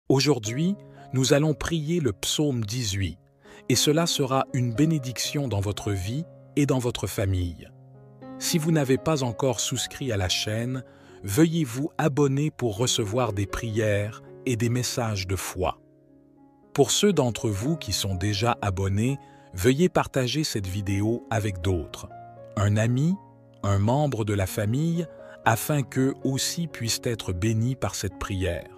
Aujourd'hui, nous allons prier le psaume 18, et cela sera une bénédiction dans votre vie et dans votre famille. Si vous n'avez pas encore souscrit à la chaîne, veuillez vous abonner pour recevoir des prières et des messages de foi. Pour ceux d'entre vous qui sont déjà abonnés, veuillez partager cette vidéo avec d'autres, un ami, un membre de la famille, afin qu'eux aussi puissent être bénis par cette prière.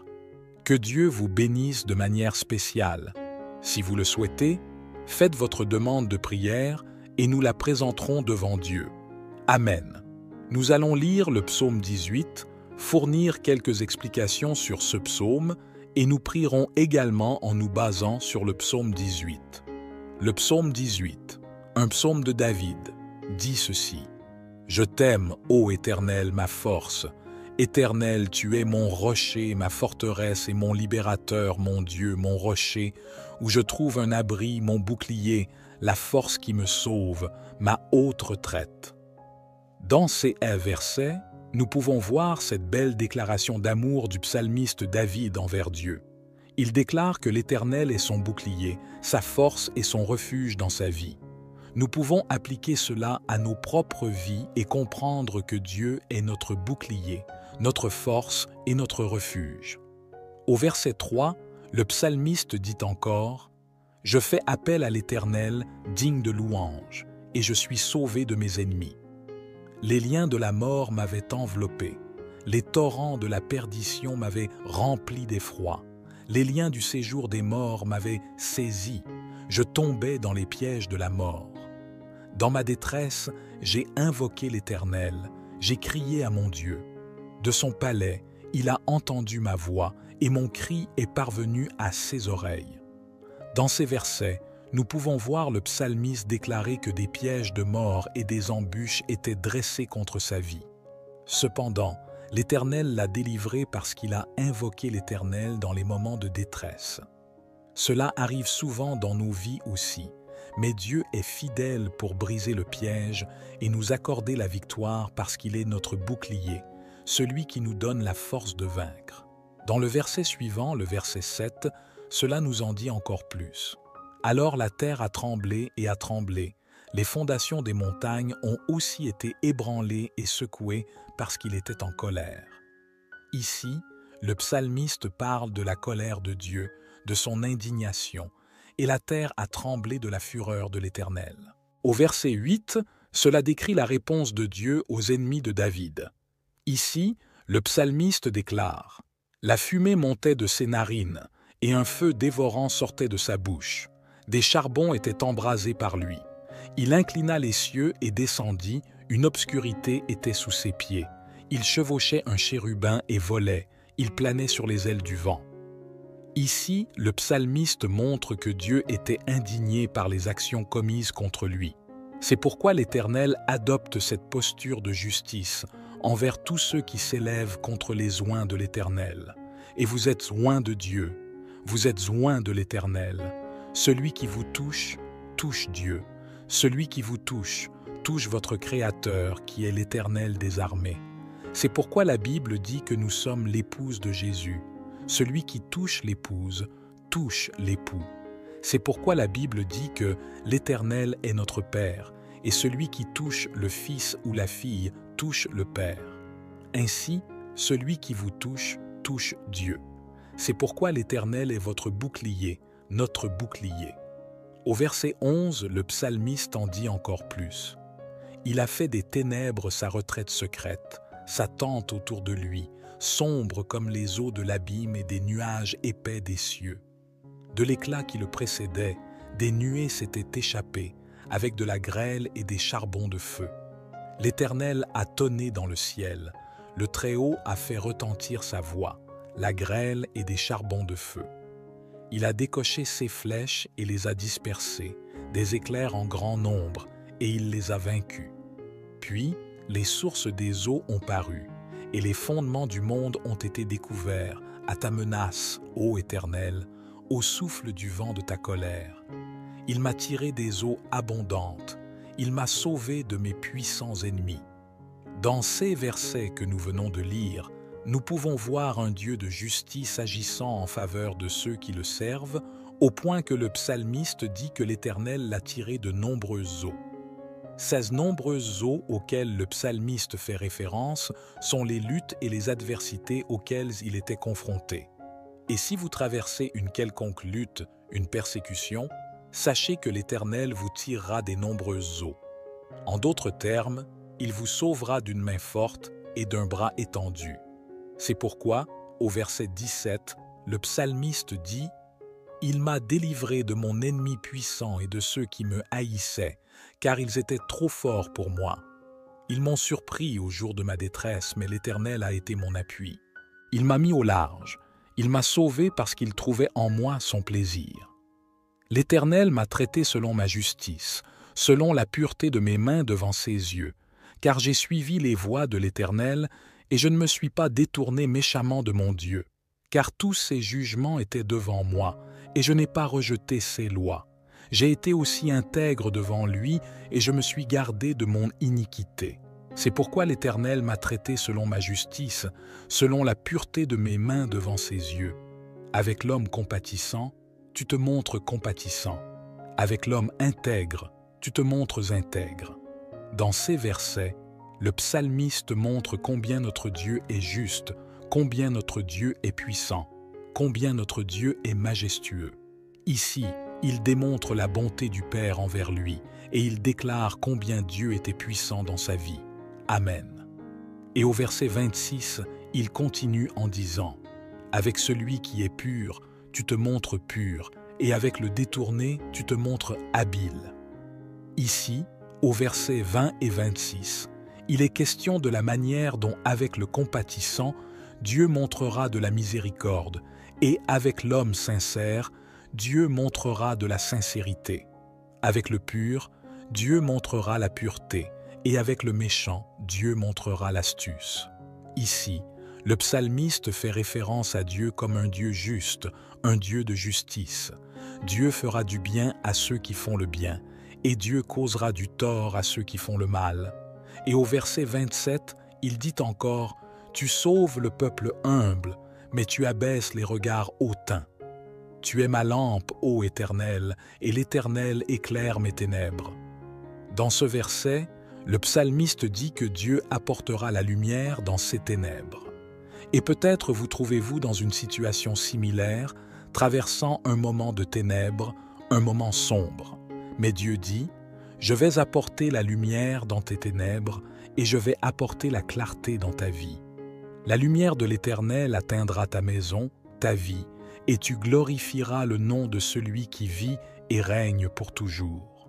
Que Dieu vous bénisse de manière spéciale. Si vous le souhaitez, faites votre demande de prière et nous la présenterons devant Dieu. Amen. Nous allons lire le psaume 18, fournir quelques explications sur ce psaume et nous prierons également en nous basant sur le psaume 18. Le psaume 18, un psaume de David, dit ceci. « Je t'aime, ô Éternel, ma force. Éternel, tu es mon rocher, ma forteresse et mon libérateur, mon Dieu, mon rocher, où je trouve un abri, mon bouclier, la force qui me sauve, ma haute retraite. » Dans ces versets, nous pouvons voir cette belle déclaration d'amour du psalmiste David envers Dieu. Il déclare que l'Éternel est son bouclier, sa force et son refuge dans sa vie. Nous pouvons appliquer cela à nos propres vies et comprendre que Dieu est notre bouclier, notre force et notre refuge. Au verset 3, le psalmiste dit encore « Je fais appel à l'Éternel, digne de louange, et je suis sauvé de mes ennemis. Les liens de la mort m'avaient enveloppé, les torrents de la perdition m'avaient rempli d'effroi, les liens du séjour des morts m'avaient saisi, je tombais dans les pièges de la mort. Dans ma détresse, j'ai invoqué l'Éternel, j'ai crié à mon Dieu. De son palais, il a entendu ma voix et mon cri est parvenu à ses oreilles. » Dans ces versets, nous pouvons voir le psalmiste déclarer que des pièges de mort et des embûches étaient dressés contre sa vie. Cependant, l'Éternel l'a délivré parce qu'il a invoqué l'Éternel dans les moments de détresse. Cela arrive souvent dans nos vies aussi, mais Dieu est fidèle pour briser le piège et nous accorder la victoire parce qu'il est notre bouclier, celui qui nous donne la force de vaincre. Dans le verset suivant, le verset 7, cela nous en dit encore plus. « Alors la terre a tremblé et a tremblé. Les fondations des montagnes ont aussi été ébranlées et secouées parce qu'il était en colère. » Ici, le psalmiste parle de la colère de Dieu, de son indignation, et la terre a tremblé de la fureur de l'Éternel. Au verset 8, cela décrit la réponse de Dieu aux ennemis de David. Ici, le psalmiste déclare « La fumée montait de ses narines, et un feu dévorant sortait de sa bouche. Des charbons étaient embrasés par lui. Il inclina les cieux et descendit, une obscurité était sous ses pieds. Il chevauchait un chérubin et volait, il planait sur les ailes du vent. » Ici, le psalmiste montre que Dieu était indigné par les actions commises contre lui. C'est pourquoi l'Éternel adopte cette posture de justice envers tous ceux qui s'élèvent contre les oints de l'Éternel. Et vous êtes oints de Dieu, vous êtes oints de l'Éternel. Celui qui vous touche, touche Dieu. Celui qui vous touche, touche votre Créateur qui est l'Éternel des armées. C'est pourquoi la Bible dit que nous sommes l'épouse de Jésus. Celui qui touche l'épouse, touche l'époux. C'est pourquoi la Bible dit que l'Éternel est notre Père, et celui qui touche le Fils ou la fille touche le Père. Ainsi, celui qui vous touche, touche Dieu. C'est pourquoi l'Éternel est votre bouclier, notre bouclier. Au verset 11, le psalmiste en dit encore plus. Il a fait des ténèbres sa retraite secrète, sa tente autour de lui, sombre comme les eaux de l'abîme et des nuages épais des cieux. De l'éclat qui le précédait, des nuées s'étaient échappées, avec de la grêle et des charbons de feu. L'Éternel a tonné dans le ciel, le Très-Haut a fait retentir sa voix, la grêle et des charbons de feu. Il a décoché ses flèches et les a dispersées, des éclairs en grand nombre, et il les a vaincus. Puis, les sources des eaux ont paru, et les fondements du monde ont été découverts à ta menace, ô Éternel, au souffle du vent de ta colère. Il m'a tiré des eaux abondantes, il m'a sauvé de mes puissants ennemis. Dans ces versets que nous venons de lire, nous pouvons voir un Dieu de justice agissant en faveur de ceux qui le servent, au point que le psalmiste dit que l'Éternel l'a tiré de nombreuses eaux. Ces nombreuses eaux auxquelles le psalmiste fait référence sont les luttes et les adversités auxquelles il était confronté. Et si vous traversez une quelconque lutte, une persécution, sachez que l'Éternel vous tirera des nombreuses eaux. En d'autres termes, il vous sauvera d'une main forte et d'un bras étendu. C'est pourquoi, au verset 17, le psalmiste dit « Il m'a délivré de mon ennemi puissant et de ceux qui me haïssaient, car ils étaient trop forts pour moi. Ils m'ont surpris au jour de ma détresse, mais l'Éternel a été mon appui. Il m'a mis au large, il m'a sauvé parce qu'il trouvait en moi son plaisir. L'Éternel m'a traité selon ma justice, selon la pureté de mes mains devant ses yeux, car j'ai suivi les voies de l'Éternel et je ne me suis pas détourné méchamment de mon Dieu, car tous ses jugements étaient devant moi et je n'ai pas rejeté ses lois. J'ai été aussi intègre devant lui et je me suis gardé de mon iniquité. C'est pourquoi l'Éternel m'a traité selon ma justice, selon la pureté de mes mains devant ses yeux. Avec l'homme compatissant, tu te montres compatissant. Avec l'homme intègre, tu te montres intègre. » Dans ces versets, le psalmiste montre combien notre Dieu est juste, combien notre Dieu est puissant, combien notre Dieu est majestueux. Ici, il démontre la bonté du Père envers lui et il déclare combien Dieu était puissant dans sa vie. Amen. Et au verset 26, il continue en disant « Avec celui qui est pur, tu te montres pur, et avec le détourné, tu te montres habile. » Ici, au verset 20 et 26, il est question de la manière dont, avec le compatissant, Dieu montrera de la miséricorde, et avec l'homme sincère, Dieu montrera de la sincérité. Avec le pur, Dieu montrera la pureté, et avec le méchant, Dieu montrera l'astuce. Ici, le psalmiste fait référence à Dieu comme un Dieu juste, un Dieu de justice. Dieu fera du bien à ceux qui font le bien, et Dieu causera du tort à ceux qui font le mal. Et au verset 27, il dit encore « Tu sauves le peuple humble, mais tu abaisses les regards hautains. Tu es ma lampe, ô Éternel, et l'Éternel éclaire mes ténèbres. » Dans ce verset, le psalmiste dit que Dieu apportera la lumière dans ses ténèbres. Et peut-être vous trouvez-vous dans une situation similaire, traversant un moment de ténèbres, un moment sombre. Mais Dieu dit « Je vais apporter la lumière dans tes ténèbres et je vais apporter la clarté dans ta vie. La lumière de l'Éternel atteindra ta maison, ta vie, et tu glorifieras le nom de celui qui vit et règne pour toujours. »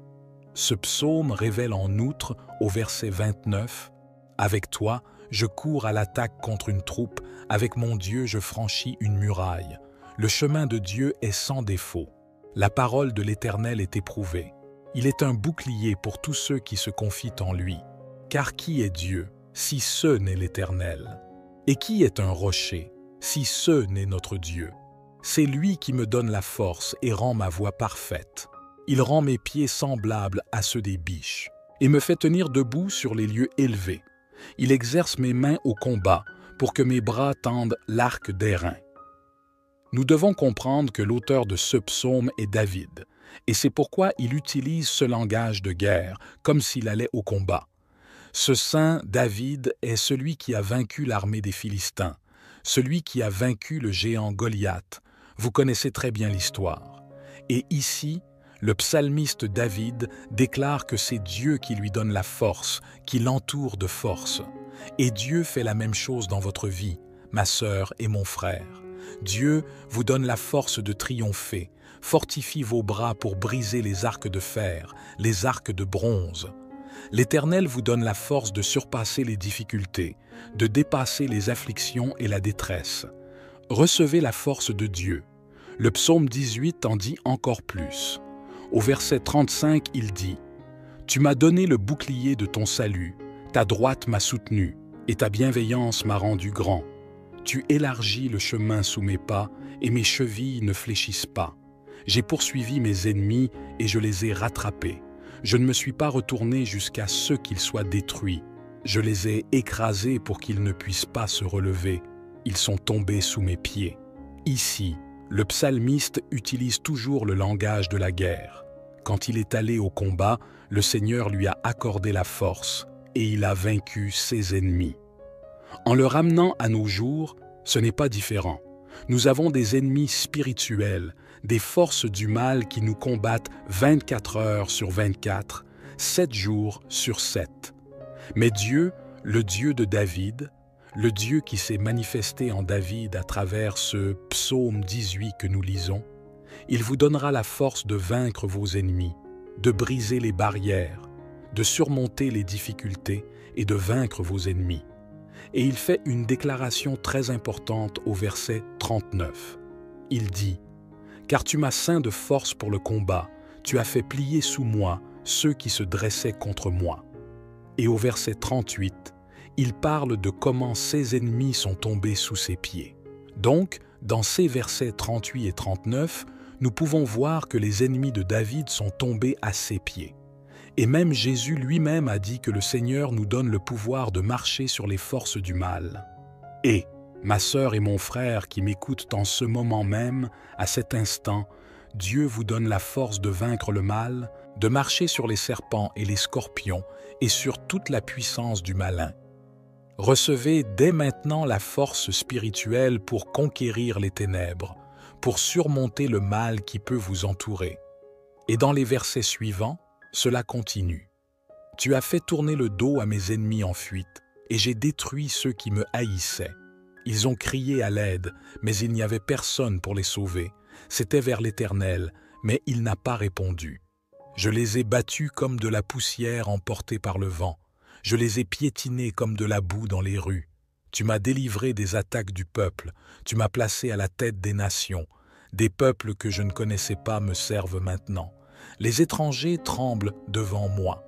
Ce psaume révèle en outre, au verset 29, « Avec toi, je cours à l'attaque contre une troupe, avec mon Dieu je franchis une muraille. Le chemin de Dieu est sans défaut. La parole de l'Éternel est éprouvée. Il est un bouclier pour tous ceux qui se confient en lui. Car qui est Dieu, si ce n'est l'Éternel? Et qui est un rocher, si ce n'est notre Dieu? C'est lui qui me donne la force et rend ma voie parfaite. Il rend mes pieds semblables à ceux des biches et me fait tenir debout sur les lieux élevés. Il exerce mes mains au combat pour que mes bras tendent l'arc d'airain. » Nous devons comprendre que l'auteur de ce psaume est David, et c'est pourquoi il utilise ce langage de guerre, comme s'il allait au combat. Ce saint David est celui qui a vaincu l'armée des Philistins, celui qui a vaincu le géant Goliath. Vous connaissez très bien l'histoire. Et ici, le psalmiste David déclare que c'est Dieu qui lui donne la force, qui l'entoure de force. Et Dieu fait la même chose dans votre vie, ma sœur et mon frère. Dieu vous donne la force de triompher, fortifie vos bras pour briser les arcs de fer, les arcs de bronze. L'Éternel vous donne la force de surpasser les difficultés, de dépasser les afflictions et la détresse. Recevez la force de Dieu. Le psaume 18 en dit encore plus. Au verset 35, il dit « Tu m'as donné le bouclier de ton salut, ta droite m'a soutenu, et ta bienveillance m'a rendu grand. Tu élargis le chemin sous mes pas, et mes chevilles ne fléchissent pas. J'ai poursuivi mes ennemis, et je les ai rattrapés. Je ne me suis pas retourné jusqu'à ce qu'ils soient détruits. Je les ai écrasés pour qu'ils ne puissent pas se relever. ils sont tombés sous mes pieds. Ici, le psalmiste utilise toujours le langage de la guerre. Quand il est allé au combat, le Seigneur lui a accordé la force et il a vaincu ses ennemis. En le ramenant à nos jours, ce n'est pas différent. Nous avons des ennemis spirituels, des forces du mal qui nous combattent 24 heures sur 24, 7 jours sur 7. Mais Dieu, le Dieu de David, le Dieu qui s'est manifesté en David à travers ce psaume 18 que nous lisons, il vous donnera la force de vaincre vos ennemis, de briser les barrières, de surmonter les difficultés et de vaincre vos ennemis. Et il fait une déclaration très importante au verset 39. Il dit « Car tu m'as ceint de force pour le combat, tu as fait plier sous moi ceux qui se dressaient contre moi. » Et au verset 38, il parle de comment ses ennemis sont tombés sous ses pieds. Donc, dans ces versets 38 et 39, nous pouvons voir que les ennemis de David sont tombés à ses pieds. Et même Jésus lui-même a dit que le Seigneur nous donne le pouvoir de marcher sur les forces du mal. Et, ma sœur et mon frère qui m'écoutent en ce moment même, à cet instant, Dieu vous donne la force de vaincre le mal, de marcher sur les serpents et les scorpions et sur toute la puissance du malin. Recevez dès maintenant la force spirituelle pour conquérir les ténèbres, pour surmonter le mal qui peut vous entourer. Et dans les versets suivants, cela continue. « Tu as fait tourner le dos à mes ennemis en fuite, et j'ai détruit ceux qui me haïssaient. Ils ont crié à l'aide, mais il n'y avait personne pour les sauver. C'était vers l'Éternel, mais il n'a pas répondu. Je les ai battus comme de la poussière emportée par le vent. Je les ai piétinés comme de la boue dans les rues. Tu m'as délivré des attaques du peuple. Tu m'as placé à la tête des nations. Des peuples que je ne connaissais pas me servent maintenant. Les étrangers tremblent devant moi.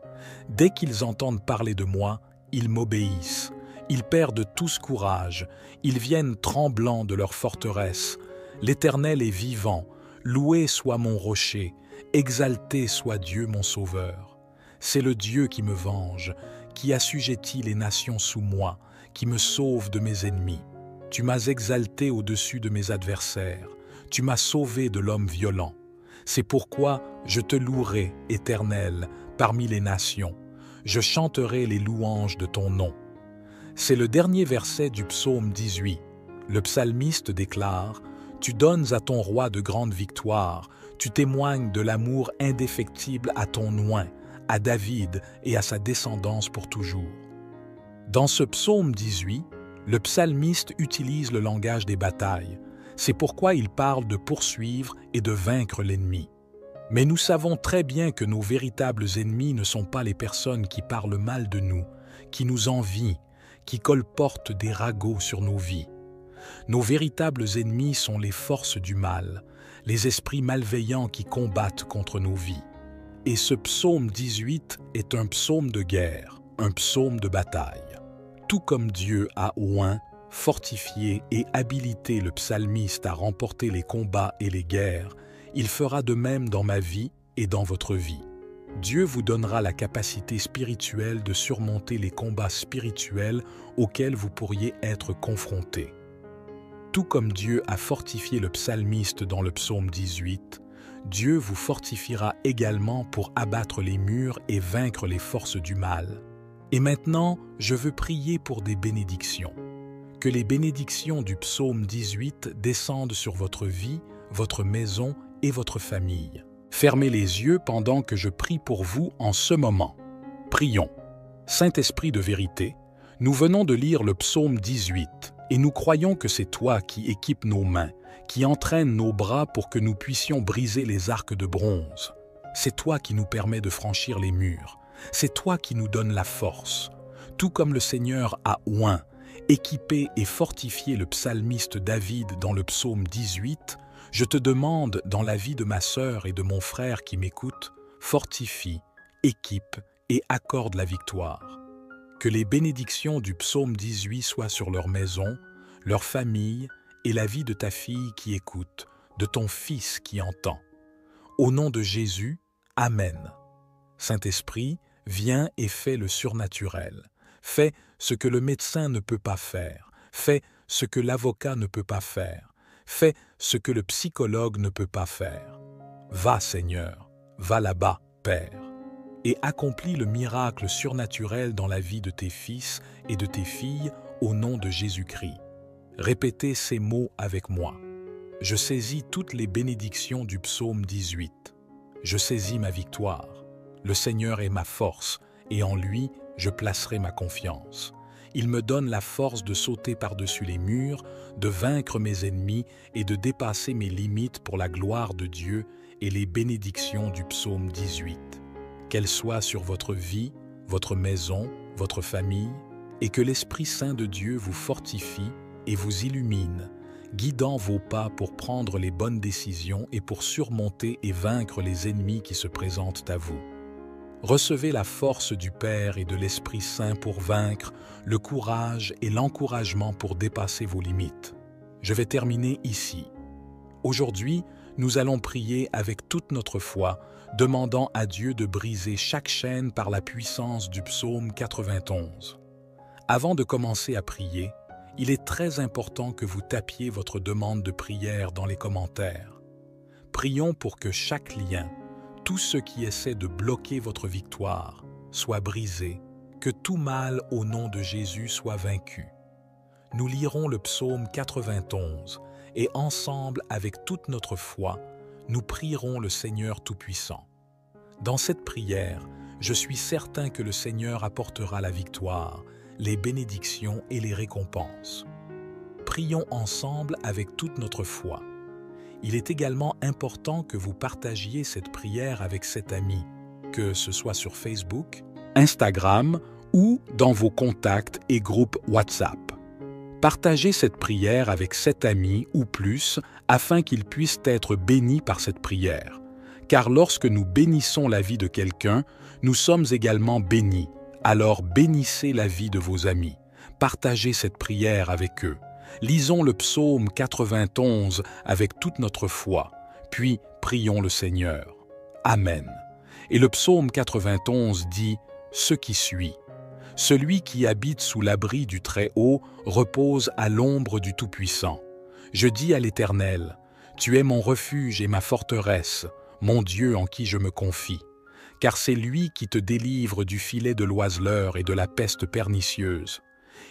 Dès qu'ils entendent parler de moi, ils m'obéissent. Ils perdent tous courage. Ils viennent tremblants de leur forteresse. L'Éternel est vivant. Loué soit mon rocher. Exalté soit Dieu mon sauveur. C'est le Dieu qui me venge, qui assujettit les nations sous moi, qui me sauve de mes ennemis. Tu m'as exalté au-dessus de mes adversaires. Tu m'as sauvé de l'homme violent. C'est pourquoi je te louerai, Éternel, parmi les nations. Je chanterai les louanges de ton nom. » C'est le dernier verset du psaume 18. Le psalmiste déclare « Tu donnes à ton roi de grandes victoires, tu témoignes de l'amour indéfectible à ton oint, à David et à sa descendance pour toujours. » Dans ce psaume 18, le psalmiste utilise le langage des batailles. C'est pourquoi il parle de poursuivre et de vaincre l'ennemi. Mais nous savons très bien que nos véritables ennemis ne sont pas les personnes qui parlent mal de nous, qui nous envient, qui colportent des ragots sur nos vies. Nos véritables ennemis sont les forces du mal, les esprits malveillants qui combattent contre nos vies. Et ce psaume 18 est un psaume de guerre, un psaume de bataille. Tout comme Dieu a oint, fortifié et habilité le psalmiste à remporter les combats et les guerres, il fera de même dans ma vie et dans votre vie. Dieu vous donnera la capacité spirituelle de surmonter les combats spirituels auxquels vous pourriez être confrontés. Tout comme Dieu a fortifié le psalmiste dans le psaume 18, Dieu vous fortifiera également pour abattre les murs et vaincre les forces du mal. Et maintenant, je veux prier pour des bénédictions. Que les bénédictions du psaume 18 descendent sur votre vie, votre maison et votre famille. Fermez les yeux pendant que je prie pour vous en ce moment. Prions. Saint-Esprit de vérité, nous venons de lire le psaume 18 et nous croyons que c'est toi qui équipes nos mains, qui entraîne nos bras pour que nous puissions briser les arcs de bronze. C'est toi qui nous permets de franchir les murs. C'est toi qui nous donnes la force. Tout comme le Seigneur a oint, équipé et fortifié le psalmiste David dans le psaume 18, je te demande, dans la vie de ma sœur et de mon frère qui m'écoutent, fortifie, équipe et accorde la victoire. Que les bénédictions du psaume 18 soient sur leur maison, leur famille et la vie de ta fille qui écoute, de ton fils qui entend. Au nom de Jésus, Amen. Saint-Esprit, viens et fais le surnaturel. Fais ce que le médecin ne peut pas faire. Fais ce que l'avocat ne peut pas faire. Fais ce que le psychologue ne peut pas faire. Va, Seigneur, va là-bas, Père, et accomplis le miracle surnaturel dans la vie de tes fils et de tes filles au nom de Jésus-Christ. Répétez ces mots avec moi. Je saisis toutes les bénédictions du psaume 18. Je saisis ma victoire. Le Seigneur est ma force, et en lui, je placerai ma confiance. Il me donne la force de sauter par-dessus les murs, de vaincre mes ennemis et de dépasser mes limites pour la gloire de Dieu et les bénédictions du psaume 18. Qu'elles soient sur votre vie, votre maison, votre famille, et que l'Esprit Saint de Dieu vous fortifie et vous illumine, guidant vos pas pour prendre les bonnes décisions et pour surmonter et vaincre les ennemis qui se présentent à vous. Recevez la force du Père et de l'Esprit Saint pour vaincre, le courage et l'encouragement pour dépasser vos limites. Je vais terminer ici. Aujourd'hui, nous allons prier avec toute notre foi, demandant à Dieu de briser chaque chaîne par la puissance du psaume 91. Avant de commencer à prier, il est très important que vous tapiez votre demande de prière dans les commentaires. Prions pour que chaque lien, tout ce qui essaie de bloquer votre victoire, soit brisé, que tout mal au nom de Jésus soit vaincu. Nous lirons le psaume 91 et ensemble, avec toute notre foi, nous prierons le Seigneur Tout-Puissant. Dans cette prière, je suis certain que le Seigneur apportera la victoire, les bénédictions et les récompenses. Prions ensemble avec toute notre foi. Il est également important que vous partagiez cette prière avec cet ami, que ce soit sur Facebook, Instagram ou dans vos contacts et groupes WhatsApp. Partagez cette prière avec 7 amis ou plus afin qu'ils puissent être bénis par cette prière. Car lorsque nous bénissons la vie de quelqu'un, nous sommes également bénis. Alors bénissez la vie de vos amis. Partagez cette prière avec eux. Lisons le psaume 91 avec toute notre foi, puis prions le Seigneur. Amen. Et le psaume 91 dit ce qui suit. Celui qui habite sous l'abri du Très-Haut repose à l'ombre du Tout-Puissant. Je dis à l'Éternel, tu es mon refuge et ma forteresse, mon Dieu en qui je me confie. Car c'est lui qui te délivre du filet de l'oiseleur et de la peste pernicieuse.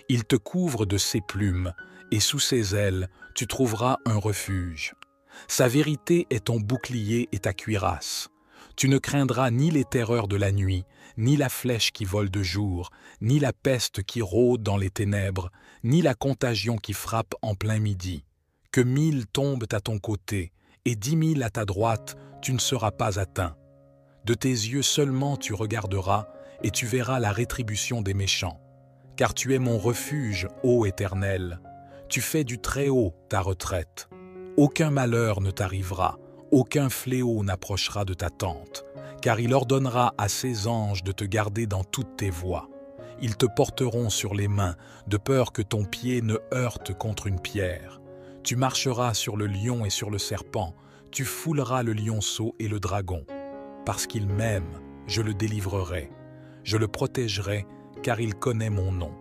Il te couvre de ses plumes, et sous ses ailes, tu trouveras un refuge. Sa vérité est ton bouclier et ta cuirasse. Tu ne craindras ni les terreurs de la nuit, ni la flèche qui vole de jour, ni la peste qui rôde dans les ténèbres, ni la contagion qui frappe en plein midi. Que 1000 tombent à ton côté, et 10 000 à ta droite, tu ne seras pas atteint. De tes yeux seulement tu regarderas, et tu verras la rétribution des méchants. Car tu es mon refuge, ô Éternel. Tu fais du Très-Haut ta retraite. Aucun malheur ne t'arrivera, aucun fléau n'approchera de ta tente, car il ordonnera à ses anges de te garder dans toutes tes voies. Ils te porteront sur les mains, de peur que ton pied ne heurte contre une pierre. Tu marcheras sur le lion et sur le serpent, tu fouleras le lionceau et le dragon. Parce qu'il m'aime, je le délivrerai. Je le protégerai, car il connaît mon nom.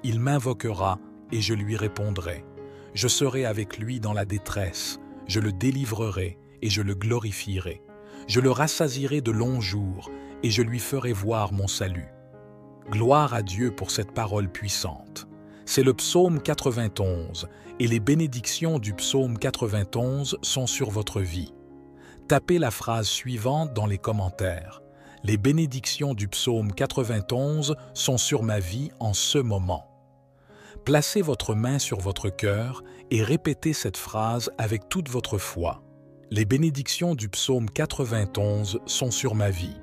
Il m'invoquera, et je lui répondrai. Je serai avec lui dans la détresse, je le délivrerai et je le glorifierai. Je le rassasierai de longs jours et je lui ferai voir mon salut. Gloire à Dieu pour cette parole puissante. C'est le psaume 91 et les bénédictions du psaume 91 sont sur votre vie. Tapez la phrase suivante dans les commentaires. Les bénédictions du psaume 91 sont sur ma vie en ce moment. Placez votre main sur votre cœur et répétez cette phrase avec toute votre foi. Les bénédictions du psaume 91 sont sur ma vie.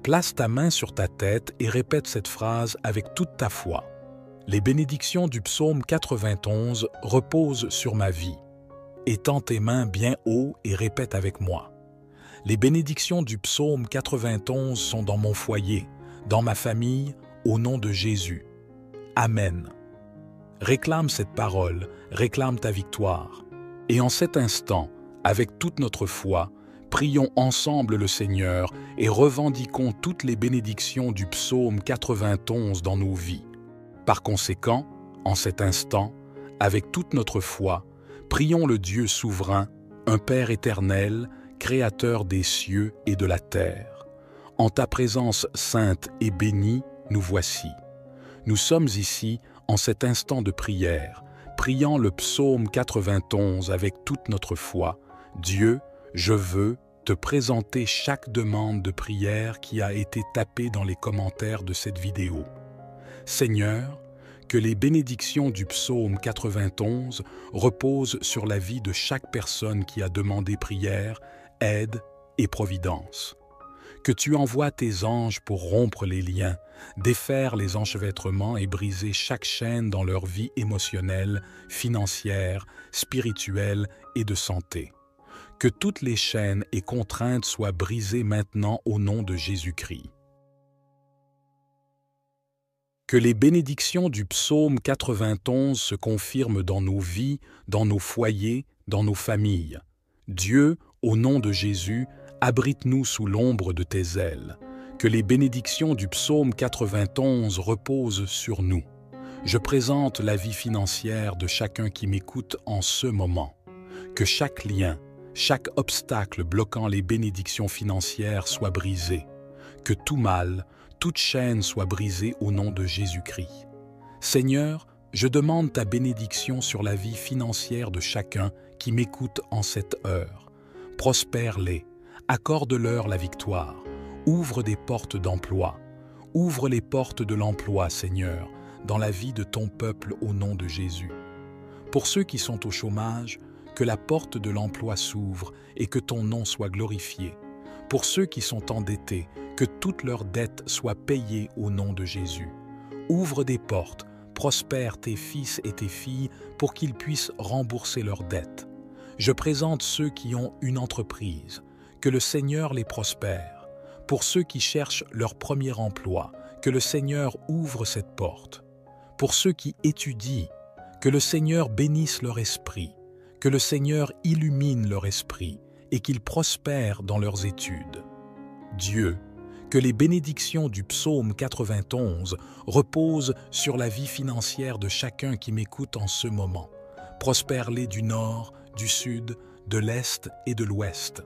Place ta main sur ta tête et répète cette phrase avec toute ta foi. Les bénédictions du psaume 91 reposent sur ma vie. Étends tes mains bien haut et répète avec moi. Les bénédictions du psaume 91 sont dans mon foyer, dans ma famille, au nom de Jésus. Amen. Réclame cette parole, réclame ta victoire. Et en cet instant, avec toute notre foi, prions ensemble le Seigneur et revendiquons toutes les bénédictions du psaume 91 dans nos vies. Par conséquent, en cet instant, avec toute notre foi, prions le Dieu souverain, un Père éternel, Créateur des cieux et de la terre. En ta présence sainte et bénie, nous voici. Nous sommes ici, en cet instant de prière, priant le psaume 91 avec toute notre foi. Dieu, je veux te présenter chaque demande de prière qui a été tapée dans les commentaires de cette vidéo. Seigneur, que les bénédictions du psaume 91 reposent sur la vie de chaque personne qui a demandé prière, aide et providence. Que tu envoies tes anges pour rompre les liens, défaire les enchevêtrements et briser chaque chaîne dans leur vie émotionnelle, financière, spirituelle et de santé. Que toutes les chaînes et contraintes soient brisées maintenant au nom de Jésus-Christ. Que les bénédictions du psaume 91 se confirment dans nos vies, dans nos foyers, dans nos familles. Dieu, au nom de Jésus, abrite-nous sous l'ombre de tes ailes. Que les bénédictions du psaume 91 reposent sur nous. Je présente la vie financière de chacun qui m'écoute en ce moment. Que chaque lien, chaque obstacle bloquant les bénédictions financières soit brisé. Que tout mal, toute chaîne soit brisée au nom de Jésus-Christ. Seigneur, je demande ta bénédiction sur la vie financière de chacun qui m'écoute en cette heure. Prospère-les, accorde-leur la victoire, ouvre des portes d'emploi. Ouvre les portes de l'emploi, Seigneur, dans la vie de ton peuple au nom de Jésus. Pour ceux qui sont au chômage, que la porte de l'emploi s'ouvre et que ton nom soit glorifié. Pour ceux qui sont endettés, que toutes leurs dettes soient payées au nom de Jésus. Ouvre des portes, prospère tes fils et tes filles pour qu'ils puissent rembourser leurs dettes. Je présente ceux qui ont une entreprise, que le Seigneur les prospère. Pour ceux qui cherchent leur premier emploi, que le Seigneur ouvre cette porte. Pour ceux qui étudient, que le Seigneur bénisse leur esprit, que le Seigneur illumine leur esprit et qu'ils prospèrent dans leurs études. Dieu, que les bénédictions du psaume 91 reposent sur la vie financière de chacun qui m'écoute en ce moment. Prospère-les du nord, du sud, de l'est et de l'ouest.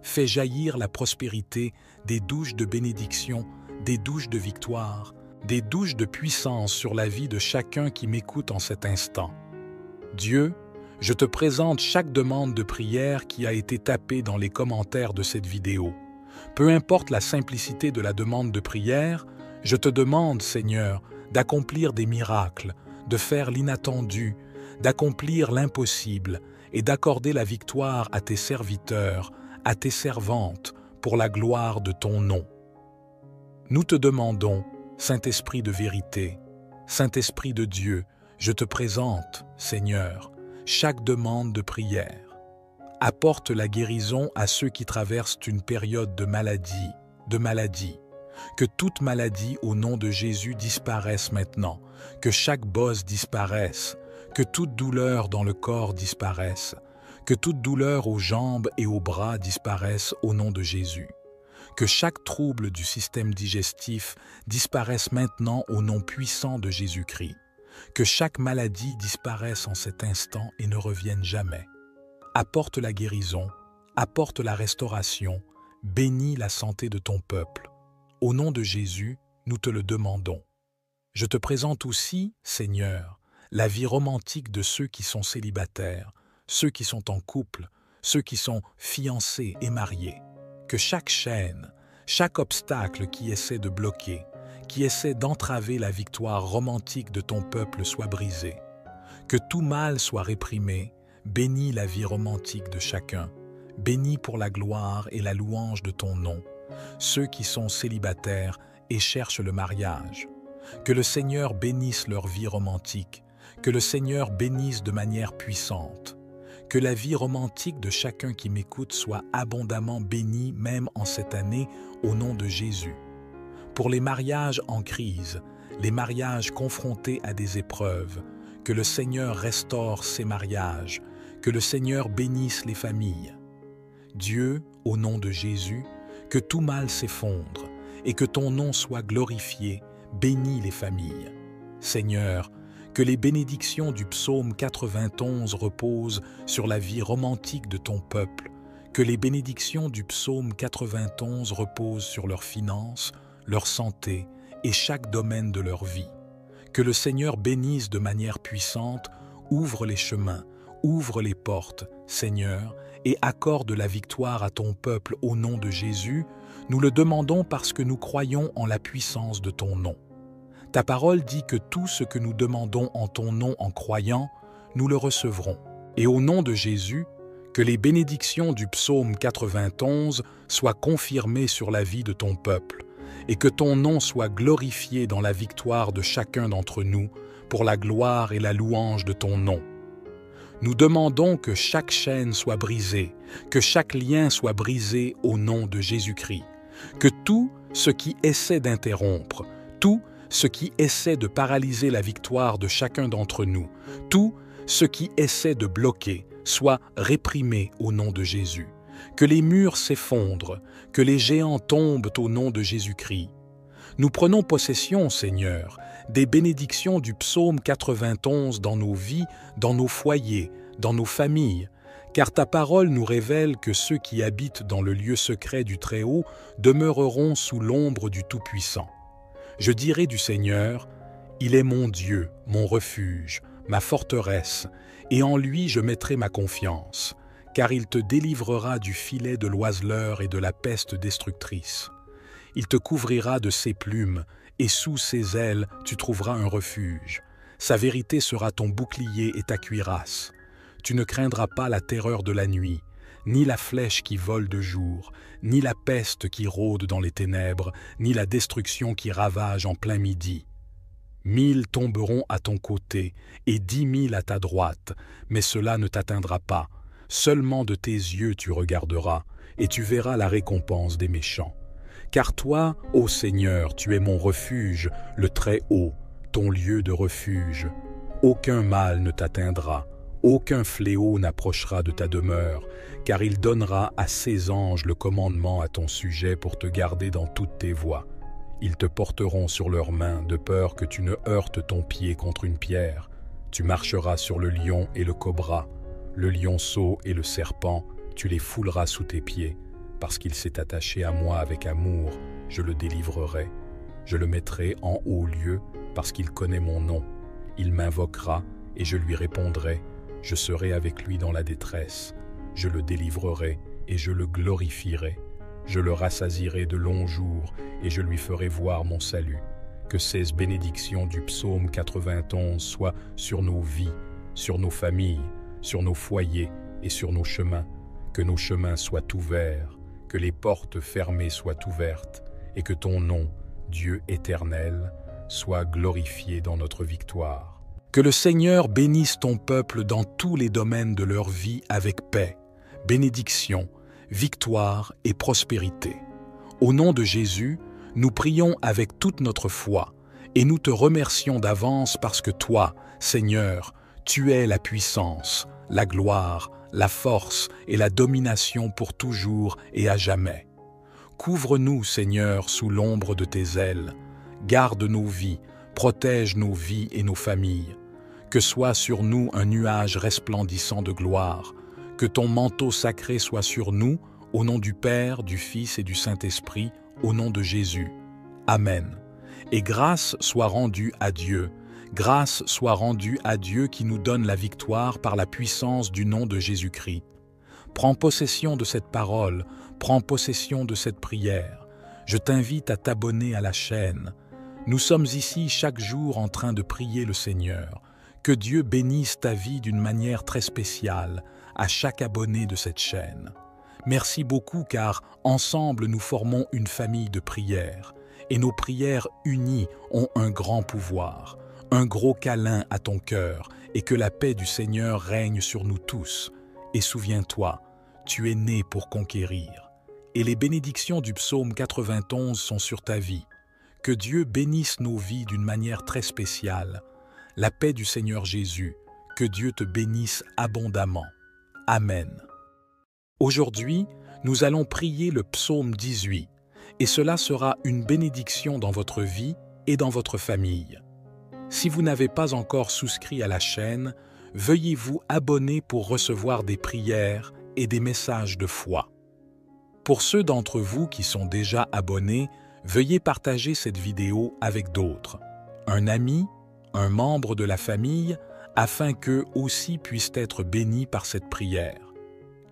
Fais jaillir la prospérité des douches de bénédiction, des douches de victoire, des douches de puissance sur la vie de chacun qui m'écoute en cet instant. Dieu, je te présente chaque demande de prière qui a été tapée dans les commentaires de cette vidéo. Peu importe la simplicité de la demande de prière, je te demande, Seigneur, d'accomplir des miracles, de faire l'inattendu, d'accomplir l'impossible et d'accorder la victoire à tes serviteurs, à tes servantes, pour la gloire de ton nom. Nous te demandons, Saint-Esprit de vérité, Saint-Esprit de Dieu, je te présente, Seigneur, chaque demande de prière. Apporte la guérison à ceux qui traversent une période de maladie. Que toute maladie au nom de Jésus disparaisse maintenant, que chaque bosse disparaisse, que toute douleur dans le corps disparaisse, que toute douleur aux jambes et aux bras disparaisse au nom de Jésus. Que chaque trouble du système digestif disparaisse maintenant au nom puissant de Jésus-Christ. Que chaque maladie disparaisse en cet instant et ne revienne jamais. Apporte la guérison, apporte la restauration, bénis la santé de ton peuple. Au nom de Jésus, nous te le demandons. Je te présente aussi, Seigneur, la vie romantique de ceux qui sont célibataires, ceux qui sont en couple, ceux qui sont fiancés et mariés. Que chaque chaîne, chaque obstacle qui essaie de bloquer, qui essaie d'entraver la victoire romantique de ton peuple soit brisé. Que tout mal soit réprimé. Bénis la vie romantique de chacun. Bénis pour la gloire et la louange de ton nom ceux qui sont célibataires et cherchent le mariage. Que le Seigneur bénisse leur vie romantique. Que le Seigneur bénisse de manière puissante. Que la vie romantique de chacun qui m'écoute soit abondamment bénie même en cette année au nom de Jésus. Pour les mariages en crise, les mariages confrontés à des épreuves, que le Seigneur restaure ces mariages, que le Seigneur bénisse les familles. Dieu, au nom de Jésus, que tout mal s'effondre et que ton nom soit glorifié, bénis les familles. Seigneur, que les bénédictions du psaume 91 reposent sur la vie romantique de ton peuple, que les bénédictions du psaume 91 reposent sur leurs finances, leur santé et chaque domaine de leur vie. Que le Seigneur bénisse de manière puissante, ouvre les chemins, ouvre les portes, Seigneur, et accorde la victoire à ton peuple au nom de Jésus. Nous le demandons parce que nous croyons en la puissance de ton nom. Ta parole dit que tout ce que nous demandons en ton nom en croyant, nous le recevrons. Et au nom de Jésus, que les bénédictions du psaume 91 soient confirmées sur la vie de ton peuple, et que ton nom soit glorifié dans la victoire de chacun d'entre nous, pour la gloire et la louange de ton nom. Nous demandons que chaque chaîne soit brisée, que chaque lien soit brisé au nom de Jésus-Christ, que tout ce qui essaie d'interrompre, tout ce qui essaie de paralyser la victoire de chacun d'entre nous, tout ce qui essaie de bloquer, soit réprimé au nom de Jésus. Que les murs s'effondrent, que les géants tombent au nom de Jésus-Christ. Nous prenons possession, Seigneur, des bénédictions du psaume 91 dans nos vies, dans nos foyers, dans nos familles, car ta parole nous révèle que ceux qui habitent dans le lieu secret du Très-Haut demeureront sous l'ombre du Tout-Puissant. Je dirai du Seigneur, « Il est mon Dieu, mon refuge, ma forteresse, et en lui je mettrai ma confiance, car il te délivrera du filet de l'oiseleur et de la peste destructrice. Il te couvrira de ses plumes, et sous ses ailes tu trouveras un refuge. Sa vérité sera ton bouclier et ta cuirasse. Tu ne craindras pas la terreur de la nuit, ni la flèche qui vole de jour, ni la peste qui rôde dans les ténèbres, ni la destruction qui ravage en plein midi. 1000 tomberont à ton côté et 10 000 à ta droite, mais cela ne t'atteindra pas. Seulement de tes yeux tu regarderas, et tu verras la récompense des méchants. Car toi, ô Seigneur, tu es mon refuge, le Très-Haut, ton lieu de refuge. Aucun mal ne t'atteindra, aucun fléau n'approchera de ta demeure, car il donnera à ses anges le commandement à ton sujet pour te garder dans toutes tes voies. Ils te porteront sur leurs mains, de peur que tu ne heurtes ton pied contre une pierre. Tu marcheras sur le lion et le cobra, le lionceau et le serpent, tu les fouleras sous tes pieds. Parce qu'il s'est attaché à moi avec amour, je le délivrerai. Je le mettrai en haut lieu, parce qu'il connaît mon nom. Il m'invoquera, et je lui répondrai. Je serai avec lui dans la détresse. Je le délivrerai, et je le glorifierai. Je le rassasierai de longs jours, et je lui ferai voir mon salut. Que ces bénédictions du psaume 91 soient sur nos vies, sur nos familles, sur nos foyers et sur nos chemins. Que nos chemins soient ouverts, que les portes fermées soient ouvertes, et que ton nom, Dieu éternel, soit glorifié dans notre victoire. Que le Seigneur bénisse ton peuple dans tous les domaines de leur vie avec paix, bénédiction, victoire et prospérité. Au nom de Jésus, nous prions avec toute notre foi et nous te remercions d'avance parce que toi, Seigneur, tu es la puissance, la gloire, la force et la domination pour toujours et à jamais. Couvre-nous, Seigneur, sous l'ombre de tes ailes. Garde nos vies, protège nos vies et nos familles. Que soit sur nous un nuage resplendissant de gloire. Que ton manteau sacré soit sur nous, au nom du Père, du Fils et du Saint-Esprit, au nom de Jésus. Amen. Et grâce soit rendue à Dieu. Grâce soit rendue à Dieu qui nous donne la victoire par la puissance du nom de Jésus-Christ. Prends possession de cette parole, prends possession de cette prière. Je t'invite à t'abonner à la chaîne. Nous sommes ici chaque jour en train de prier le Seigneur. Que Dieu bénisse ta vie d'une manière très spéciale à chaque abonné de cette chaîne. Merci beaucoup car ensemble nous formons une famille de prières et nos prières unies ont un grand pouvoir, un gros câlin à ton cœur et que la paix du Seigneur règne sur nous tous. Et souviens-toi, tu es né pour conquérir. Et les bénédictions du psaume 91 sont sur ta vie. Que Dieu bénisse nos vies d'une manière très spéciale. La paix du Seigneur Jésus, que Dieu te bénisse abondamment. Amen. Aujourd'hui, nous allons prier le psaume 18, et cela sera une bénédiction dans votre vie et dans votre famille. Si vous n'avez pas encore souscrit à la chaîne, veuillez vous abonner pour recevoir des prières et des messages de foi. Pour ceux d'entre vous qui sont déjà abonnés, veuillez partager cette vidéo avec d'autres, un ami, un membre de la famille, afin qu'eux aussi puissent être bénis par cette prière.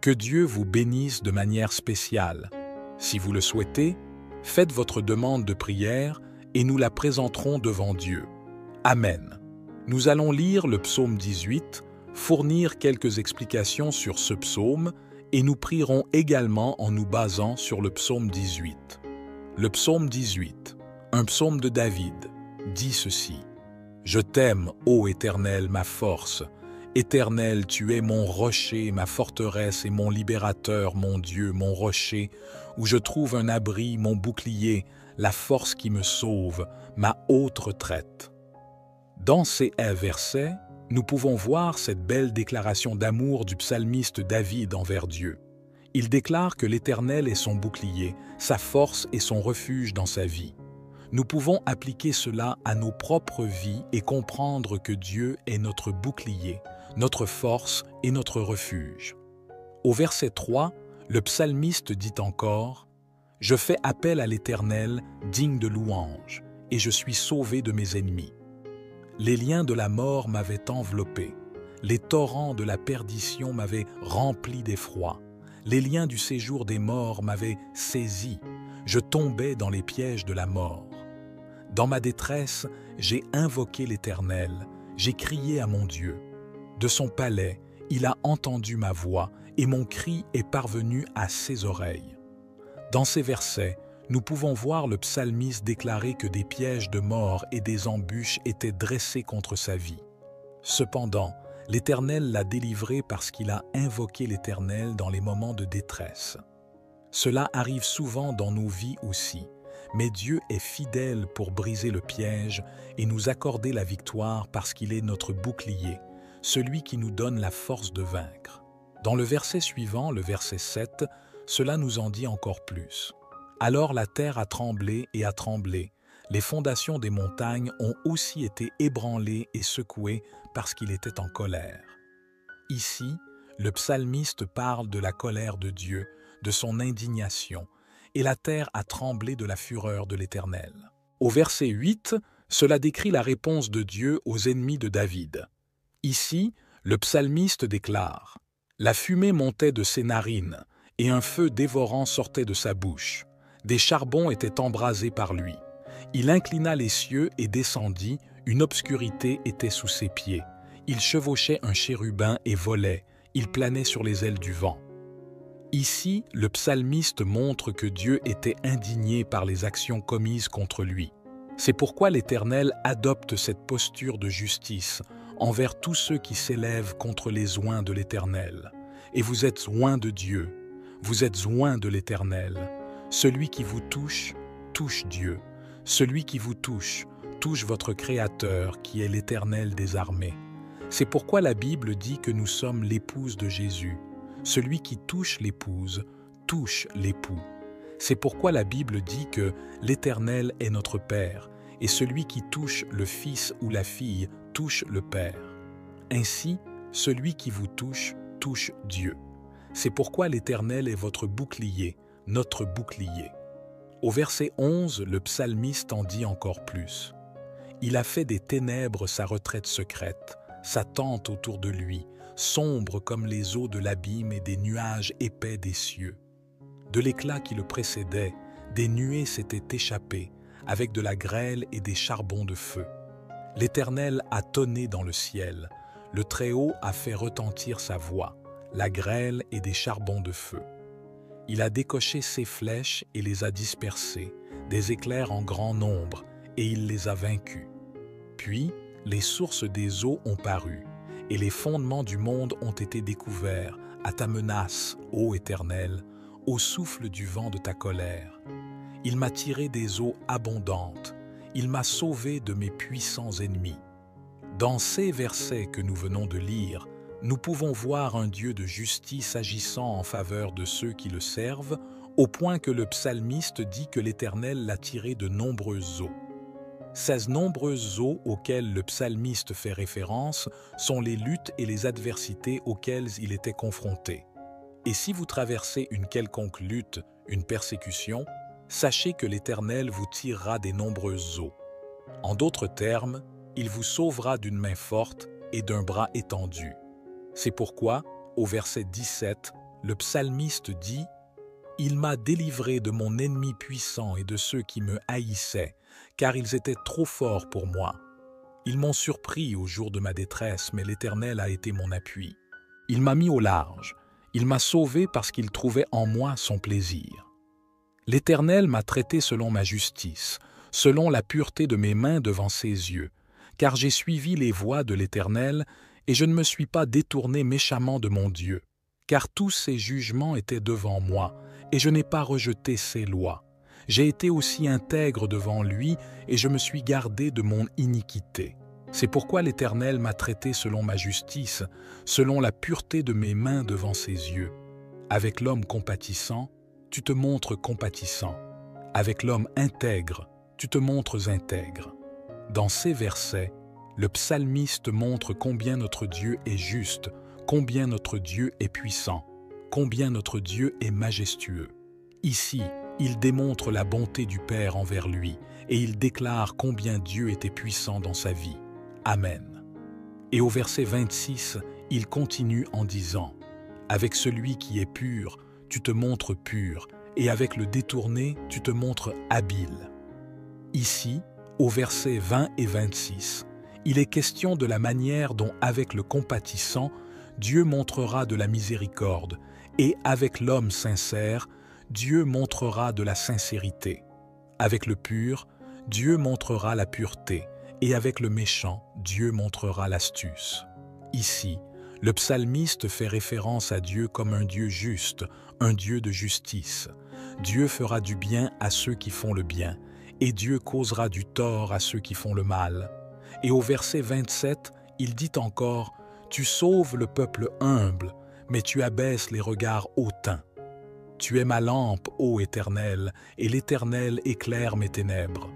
Que Dieu vous bénisse de manière spéciale. Si vous le souhaitez, faites votre demande de prière et nous la présenterons devant Dieu. Amen. Nous allons lire le psaume 18, fournir quelques explications sur ce psaume et nous prierons également en nous basant sur le psaume 18. Le psaume 18, un psaume de David, dit ceci. « Je t'aime, ô Éternel, ma force. Éternel, tu es mon rocher, ma forteresse et mon libérateur, mon Dieu, mon rocher, où je trouve un abri, mon bouclier, la force qui me sauve, ma haute retraite. » Dans ces versets, nous pouvons voir cette belle déclaration d'amour du psalmiste David envers Dieu. Il déclare que l'Éternel est son bouclier, sa force et son refuge dans sa vie. Nous pouvons appliquer cela à nos propres vies et comprendre que Dieu est notre bouclier, notre force et notre refuge. Au verset 3, le psalmiste dit encore « Je fais appel à l'Éternel, digne de louange, et je suis sauvé de mes ennemis. Les liens de la mort m'avaient enveloppé, les torrents de la perdition m'avaient rempli d'effroi, les liens du séjour des morts m'avaient saisi, je tombais dans les pièges de la mort. Dans ma détresse, j'ai invoqué l'Éternel, j'ai crié à mon Dieu. De son palais, il a entendu ma voix et mon cri est parvenu à ses oreilles. » Dans ces versets, nous pouvons voir le psalmiste déclarer que des pièges de mort et des embûches étaient dressés contre sa vie. Cependant, l'Éternel l'a délivré parce qu'il a invoqué l'Éternel dans les moments de détresse. Cela arrive souvent dans nos vies aussi, mais Dieu est fidèle pour briser le piège et nous accorder la victoire parce qu'il est notre bouclier, celui qui nous donne la force de vaincre. Dans le verset suivant, le verset 7, cela nous en dit encore plus. Alors la terre a tremblé et a tremblé. Les fondations des montagnes ont aussi été ébranlées et secouées parce qu'il était en colère. Ici, le psalmiste parle de la colère de Dieu, de son indignation, et la terre a tremblé de la fureur de l'Éternel. Au verset 8, cela décrit la réponse de Dieu aux ennemis de David. Ici, le psalmiste déclare « La fumée montait de ses narines, et un feu dévorant sortait de sa bouche. Des charbons étaient embrasés par lui. Il inclina les cieux et descendit, une obscurité était sous ses pieds. Il chevauchait un chérubin et volait, il planait sur les ailes du vent. » Ici, le psalmiste montre que Dieu était indigné par les actions commises contre lui. C'est pourquoi l'Éternel adopte cette posture de justice envers tous ceux qui s'élèvent contre les oints de l'Éternel. Et vous êtes oints de Dieu, vous êtes oints de l'Éternel. Celui qui vous touche, touche Dieu. Celui qui vous touche, touche votre Créateur, qui est l'Éternel des armées. C'est pourquoi la Bible dit que nous sommes l'épouse de Jésus. Celui qui touche l'épouse, touche l'époux. C'est pourquoi la Bible dit que l'Éternel est notre Père, et celui qui touche le Fils ou la fille touche le Père. Ainsi, celui qui vous touche, touche Dieu. C'est pourquoi l'Éternel est votre bouclier, notre bouclier. Au verset 11, le psalmiste en dit encore plus. Il a fait des ténèbres sa retraite secrète, sa tente autour de lui, sombre comme les eaux de l'abîme et des nuages épais des cieux. De l'éclat qui le précédait, des nuées s'étaient échappées, avec de la grêle et des charbons de feu. L'Éternel a tonné dans le ciel, le Très-Haut a fait retentir sa voix, la grêle et des charbons de feu. Il a décoché ses flèches et les a dispersées, des éclairs en grand nombre, et il les a vaincus. Puis, les sources des eaux ont paru, et les fondements du monde ont été découverts à ta menace, ô Éternel, au souffle du vent de ta colère. Il m'a tiré des eaux abondantes, il m'a sauvé de mes puissants ennemis. Dans ces versets que nous venons de lire, nous pouvons voir un Dieu de justice agissant en faveur de ceux qui le servent, au point que le psalmiste dit que l'Éternel l'a tiré de nombreuses eaux. Ces nombreuses eaux auxquelles le psalmiste fait référence sont les luttes et les adversités auxquelles il était confronté. Et si vous traversez une quelconque lutte, une persécution, sachez que l'Éternel vous tirera des nombreuses eaux. En d'autres termes, il vous sauvera d'une main forte et d'un bras étendu. C'est pourquoi, au verset 17, le psalmiste dit « Il m'a délivré de mon ennemi puissant et de ceux qui me haïssaient, car ils étaient trop forts pour moi. Ils m'ont surpris au jour de ma détresse, mais l'Éternel a été mon appui. Il m'a mis au large, il m'a sauvé parce qu'il trouvait en moi son plaisir. L'Éternel m'a traité selon ma justice, selon la pureté de mes mains devant ses yeux, car j'ai suivi les voies de l'Éternel et je ne me suis pas détourné méchamment de mon Dieu, car tous ses jugements étaient devant moi et je n'ai pas rejeté ses lois. J'ai été aussi intègre devant lui et je me suis gardé de mon iniquité. C'est pourquoi l'Éternel m'a traité selon ma justice, selon la pureté de mes mains devant ses yeux. Avec l'homme compatissant, tu te montres compatissant. Avec l'homme intègre, tu te montres intègre. » Dans ces versets, le psalmiste montre combien notre Dieu est juste, combien notre Dieu est puissant, combien notre Dieu est majestueux. Ici, il démontre la bonté du Père envers lui et il déclare combien Dieu était puissant dans sa vie. Amen. Et au verset 26, il continue en disant « Avec celui qui est pur, tu te montres pur, et avec le détourné, tu te montres habile. » Ici, au verset 20 et 26, il est question de la manière dont, avec le compatissant, Dieu montrera de la miséricorde, et avec l'homme sincère, Dieu montrera de la sincérité. Avec le pur, Dieu montrera la pureté, et avec le méchant, Dieu montrera l'astuce. Ici, le psalmiste fait référence à Dieu comme un Dieu juste, un Dieu de justice. Dieu fera du bien à ceux qui font le bien, et Dieu causera du tort à ceux qui font le mal. Et au verset 27, il dit encore « Tu sauves le peuple humble, mais tu abaisses les regards hautains. Tu es ma lampe, ô Éternel, et l'Éternel éclaire mes ténèbres. »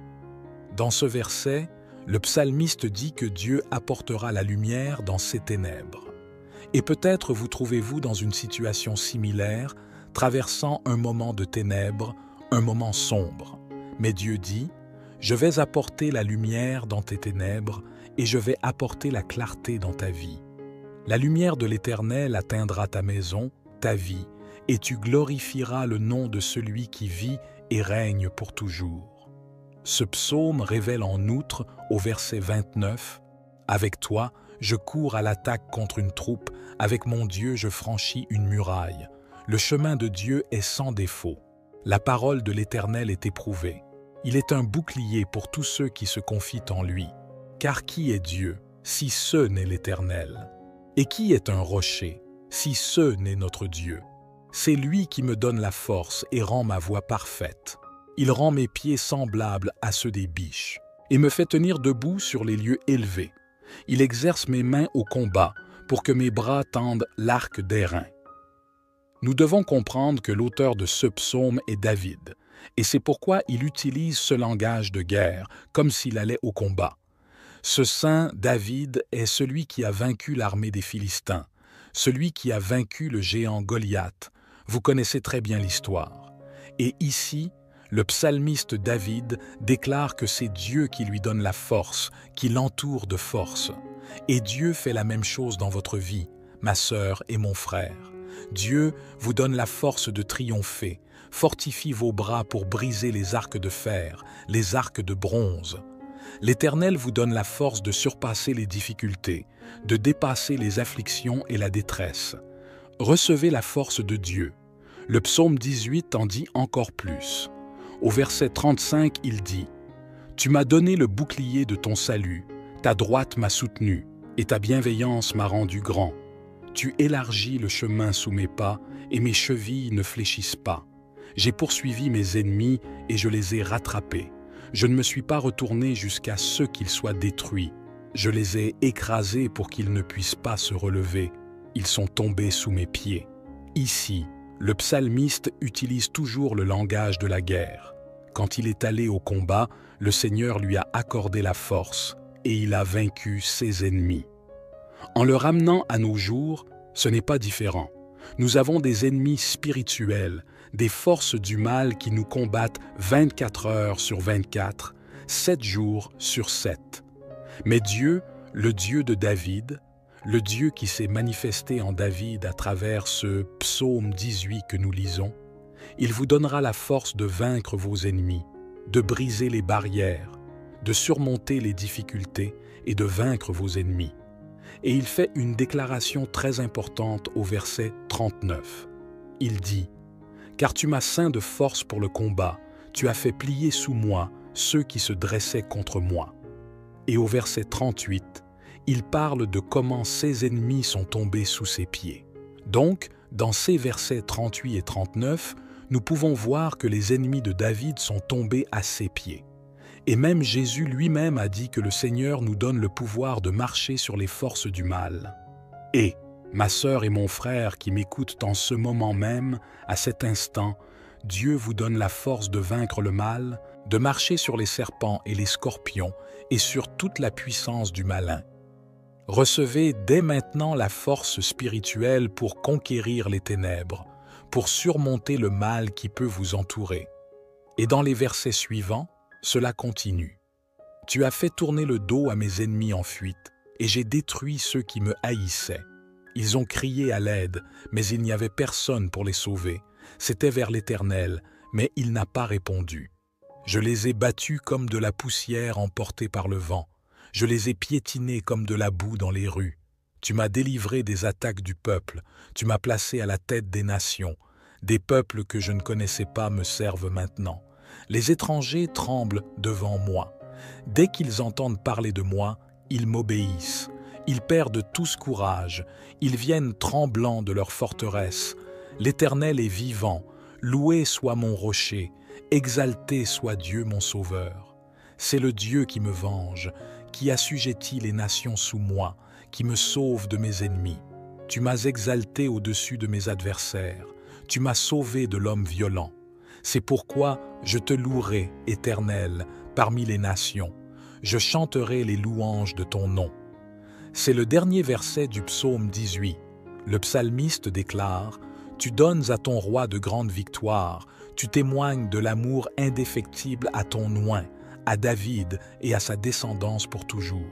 Dans ce verset, le psalmiste dit que Dieu apportera la lumière dans ses ténèbres. Et peut-être vous trouvez-vous dans une situation similaire, traversant un moment de ténèbres, un moment sombre. Mais Dieu dit « Je vais apporter la lumière dans tes ténèbres et je vais apporter la clarté dans ta vie. La lumière de l'Éternel atteindra ta maison, ta vie, et tu glorifieras le nom de celui qui vit et règne pour toujours. » Ce psaume révèle en outre, au verset 29, « Avec toi, je cours à l'attaque contre une troupe, avec mon Dieu je franchis une muraille. Le chemin de Dieu est sans défaut. La parole de l'Éternel est éprouvée. Il est un bouclier pour tous ceux qui se confient en lui. Car qui est Dieu, si ce n'est l'Éternel? Et qui est un rocher, si ce n'est notre Dieu? C'est lui qui me donne la force et rend ma voie parfaite. Il rend mes pieds semblables à ceux des biches et me fait tenir debout sur les lieux élevés. Il exerce mes mains au combat pour que mes bras tendent l'arc d'airain. » Nous devons comprendre que l'auteur de ce psaume est David, et c'est pourquoi il utilise ce langage de guerre, comme s'il allait au combat. Ce saint David est celui qui a vaincu l'armée des Philistins, celui qui a vaincu le géant Goliath. Vous connaissez très bien l'histoire. Et ici, le psalmiste David déclare que c'est Dieu qui lui donne la force, qui l'entoure de force. Et Dieu fait la même chose dans votre vie, ma sœur et mon frère. Dieu vous donne la force de triompher, fortifie vos bras pour briser les arcs de fer, les arcs de bronze. L'Éternel vous donne la force de surpasser les difficultés, de dépasser les afflictions et la détresse. Recevez la force de Dieu. Le psaume 18 en dit encore plus. Au verset 35, il dit « Tu m'as donné le bouclier de ton salut, ta droite m'a soutenu, et ta bienveillance m'a rendu grand. Tu élargis le chemin sous mes pas, et mes chevilles ne fléchissent pas. J'ai poursuivi mes ennemis, et je les ai rattrapés. Je ne me suis pas retourné jusqu'à ce qu'ils soient détruits. Je les ai écrasés pour qu'ils ne puissent pas se relever. Ils sont tombés sous mes pieds. » Ici, le psalmiste utilise toujours le langage de la guerre. quand il est allé au combat, le Seigneur lui a accordé la force et il a vaincu ses ennemis. En le ramenant à nos jours, ce n'est pas différent. Nous avons des ennemis spirituels, des forces du mal qui nous combattent 24 heures sur 24, 7 jours sur 7. Mais Dieu, le Dieu de David, le Dieu qui s'est manifesté en David à travers ce psaume 18 que nous lisons, il vous donnera la force de vaincre vos ennemis, de briser les barrières, de surmonter les difficultés et de vaincre vos ennemis. Et il fait une déclaration très importante au verset 39. Il dit « Car tu m'as ceint de force pour le combat, tu as fait plier sous moi ceux qui se dressaient contre moi. » Et au verset 38, il parle de comment ses ennemis sont tombés sous ses pieds. Donc, dans ces versets 38 et 39, nous pouvons voir que les ennemis de David sont tombés à ses pieds. Et même Jésus lui-même a dit que le Seigneur nous donne le pouvoir de marcher sur les forces du mal. Et, ma sœur et mon frère qui m'écoutent en ce moment même, à cet instant, Dieu vous donne la force de vaincre le mal, de marcher sur les serpents et les scorpions et sur toute la puissance du malin. Recevez dès maintenant la force spirituelle pour conquérir les ténèbres, pour surmonter le mal qui peut vous entourer. Et dans les versets suivants, cela continue. « Tu as fait tourner le dos à mes ennemis en fuite, et j'ai détruit ceux qui me haïssaient. Ils ont crié à l'aide, mais il n'y avait personne pour les sauver. C'était vers l'Éternel, mais il n'a pas répondu. Je les ai battus comme de la poussière emportée par le vent. Je les ai piétinés comme de la boue dans les rues. Tu m'as délivré des attaques du peuple. Tu m'as placé à la tête des nations. Des peuples que je ne connaissais pas me servent maintenant. Les étrangers tremblent devant moi. Dès qu'ils entendent parler de moi, ils m'obéissent. Ils perdent tous courage. Ils viennent tremblants de leur forteresse. L'Éternel est vivant. Loué soit mon rocher. Exalté soit Dieu mon sauveur. C'est le Dieu qui me venge, qui assujettit les nations sous moi, qui me sauve de mes ennemis. Tu m'as exalté au-dessus de mes adversaires. Tu m'as sauvé de l'homme violent. C'est pourquoi je te louerai, Éternel, parmi les nations. Je chanterai les louanges de ton nom. » C'est le dernier verset du psaume 18. Le psalmiste déclare « Tu donnes à ton roi de grandes victoires, tu témoignes de l'amour indéfectible à ton oint, à David et à sa descendance pour toujours. »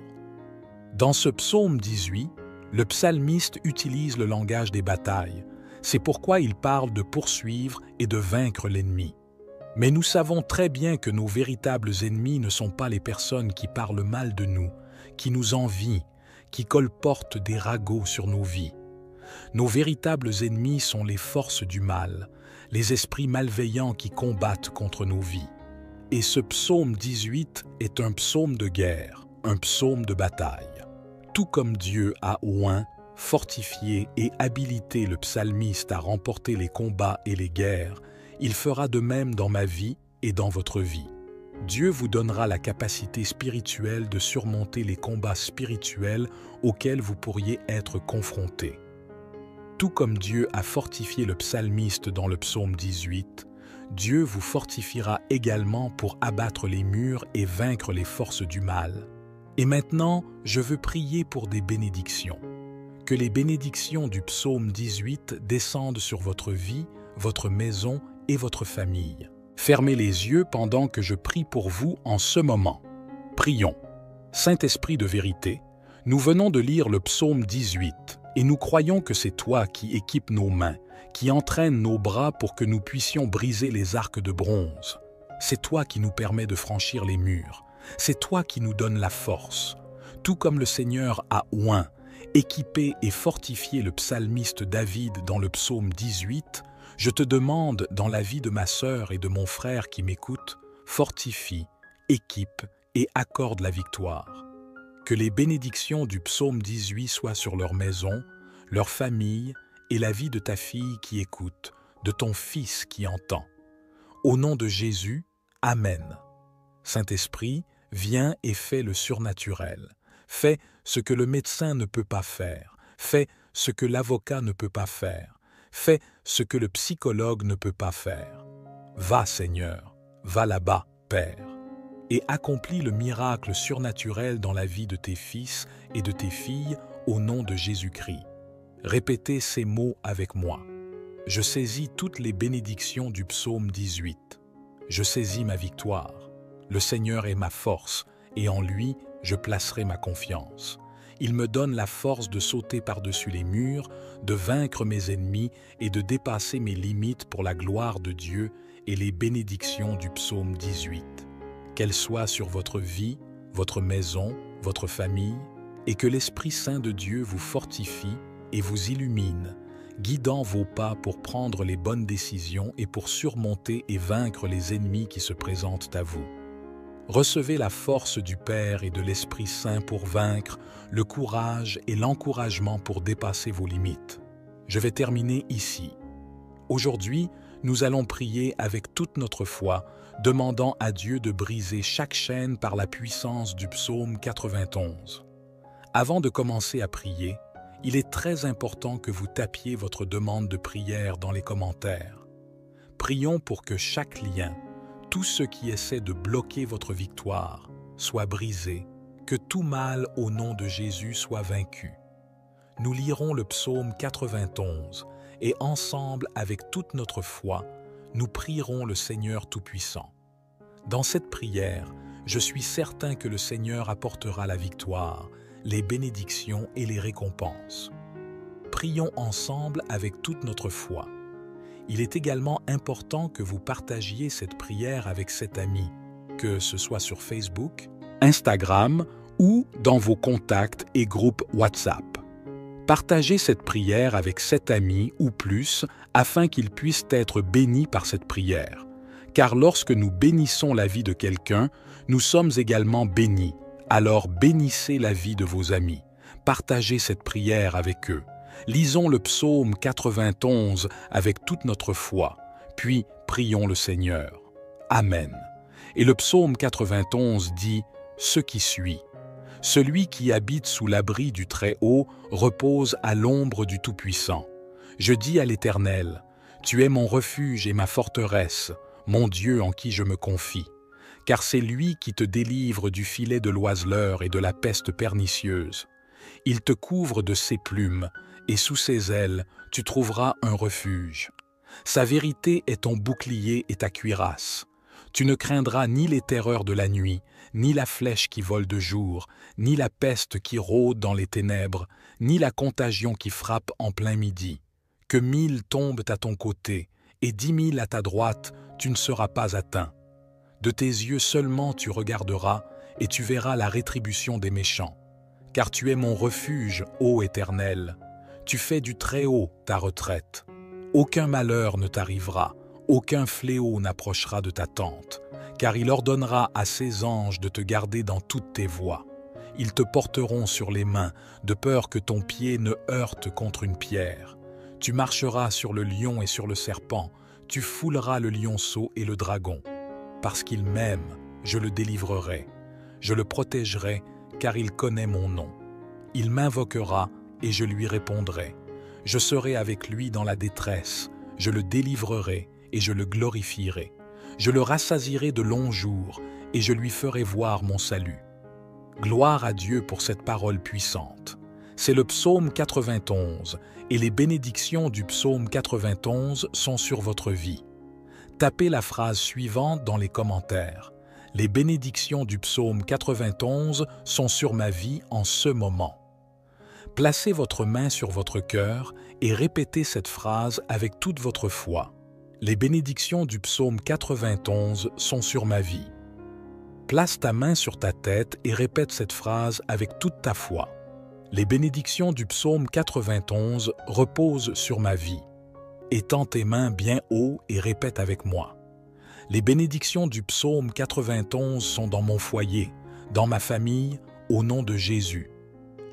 Dans ce psaume 18, le psalmiste utilise le langage des batailles. C'est pourquoi il parle de poursuivre et de vaincre l'ennemi. Mais nous savons très bien que nos véritables ennemis ne sont pas les personnes qui parlent mal de nous, qui nous envient, qui colportent des ragots sur nos vies. Nos véritables ennemis sont les forces du mal, les esprits malveillants qui combattent contre nos vies. Et ce psaume 18 est un psaume de guerre, un psaume de bataille. Tout comme Dieu a oint, fortifié et habilité le psalmiste à remporter les combats et les guerres, il fera de même dans ma vie et dans votre vie. Dieu vous donnera la capacité spirituelle de surmonter les combats spirituels auxquels vous pourriez être confrontés. Tout comme Dieu a fortifié le psalmiste dans le psaume 18, Dieu vous fortifiera également pour abattre les murs et vaincre les forces du mal. Et maintenant, je veux prier pour des bénédictions. Que les bénédictions du psaume 18 descendent sur votre vie, votre maison et votre famille. Fermez les yeux pendant que je prie pour vous en ce moment. Prions. Saint-Esprit de vérité, nous venons de lire le psaume 18 et nous croyons que c'est toi qui équipes nos mains, qui entraîne nos bras pour que nous puissions briser les arcs de bronze. C'est toi qui nous permets de franchir les murs. C'est toi qui nous donnes la force. Tout comme le Seigneur a oint, équipé et fortifié le psalmiste David dans le psaume 18, je te demande, dans la vie de ma sœur et de mon frère qui m'écoutent, fortifie, équipe et accorde la victoire. Que les bénédictions du psaume 18 soient sur leur maison, leur famille et la vie de ta fille qui écoute, de ton fils qui entend. Au nom de Jésus, Amen. Saint-Esprit, viens et fais le surnaturel. Fais ce que le médecin ne peut pas faire. Fais ce que l'avocat ne peut pas faire. Fais ce que le psychologue ne peut pas faire. Va, Seigneur, Va là-bas, Père, et accomplis le miracle surnaturel dans la vie de tes fils et de tes filles au nom de Jésus-Christ. Répétez ces mots avec moi. Je saisis toutes les bénédictions du psaume 18. Je saisis ma victoire. Le Seigneur est ma force, et en lui, je placerai ma confiance. Il me donne la force de sauter par-dessus les murs, de vaincre mes ennemis et de dépasser mes limites pour la gloire de Dieu et les bénédictions du psaume 18. Qu'elles soient sur votre vie, votre maison, votre famille, et que l'Esprit Saint de Dieu vous fortifie et vous illumine, guidant vos pas pour prendre les bonnes décisions et pour surmonter et vaincre les ennemis qui se présentent à vous. Recevez la force du Père et de l'Esprit Saint pour vaincre, le courage et l'encouragement pour dépasser vos limites. Je vais terminer ici. Aujourd'hui, nous allons prier avec toute notre foi, demandant à Dieu de briser chaque chaîne par la puissance du psaume 91. Avant de commencer à prier, il est très important que vous tapiez votre demande de prière dans les commentaires. Prions pour que chaque lien, tout ce qui essaie de bloquer votre victoire, soit brisé, que tout mal au nom de Jésus soit vaincu. Nous lirons le psaume 91 et ensemble, avec toute notre foi, nous prierons le Seigneur Tout-Puissant. Dans cette prière, je suis certain que le Seigneur apportera la victoire, les bénédictions et les récompenses. Prions ensemble avec toute notre foi. Il est également important que vous partagiez cette prière avec cet ami, que ce soit sur Facebook, Instagram ou dans vos contacts et groupes WhatsApp. Partagez cette prière avec 7 amis ou plus afin qu'ils puissent être bénis par cette prière. Car lorsque nous bénissons la vie de quelqu'un, nous sommes également bénis. Alors bénissez la vie de vos amis. Partagez cette prière avec eux. Lisons le psaume 91 avec toute notre foi, puis prions le Seigneur. Amen. Et le psaume 91 dit ce qui suit. Celui qui habite sous l'abri du Très-Haut repose à l'ombre du Tout-Puissant. Je dis à l'Éternel, tu es mon refuge et ma forteresse, mon Dieu en qui je me confie. Car c'est lui qui te délivre du filet de l'oiseleur et de la peste pernicieuse. Il te couvre de ses plumes, et sous ses ailes, tu trouveras un refuge. Sa vérité est ton bouclier et ta cuirasse. Tu ne craindras ni les terreurs de la nuit, ni la flèche qui vole de jour, ni la peste qui rôde dans les ténèbres, ni la contagion qui frappe en plein midi. Que 1000 tombent à ton côté, et 10 000 à ta droite, tu ne seras pas atteint. De tes yeux seulement tu regarderas, et tu verras la rétribution des méchants. Car tu es mon refuge, ô Éternel. Tu fais du Très-Haut ta retraite. Aucun malheur ne t'arrivera, aucun fléau n'approchera de ta tente, car il ordonnera à ses anges de te garder dans toutes tes voies. Ils te porteront sur les mains, de peur que ton pied ne heurte contre une pierre. Tu marcheras sur le lion et sur le serpent, tu fouleras le lionceau et le dragon. Parce qu'il m'aime, je le délivrerai. Je le protégerai, car il connaît mon nom. Il m'invoquera, et je lui répondrai. Je serai avec lui dans la détresse, je le délivrerai et je le glorifierai. Je le rassasierai de longs jours et je lui ferai voir mon salut. Gloire à Dieu pour cette parole puissante. C'est le psaume 91 et les bénédictions du psaume 91 sont sur votre vie. Tapez la phrase suivante dans les commentaires. Les bénédictions du psaume 91 sont sur ma vie en ce moment. Placez votre main sur votre cœur et répétez cette phrase avec toute votre foi. Les bénédictions du psaume 91 sont sur ma vie. Place ta main sur ta tête et répète cette phrase avec toute ta foi. Les bénédictions du psaume 91 reposent sur ma vie. Étends tes mains bien haut et répète avec moi. Les bénédictions du psaume 91 sont dans mon foyer, dans ma famille, au nom de Jésus.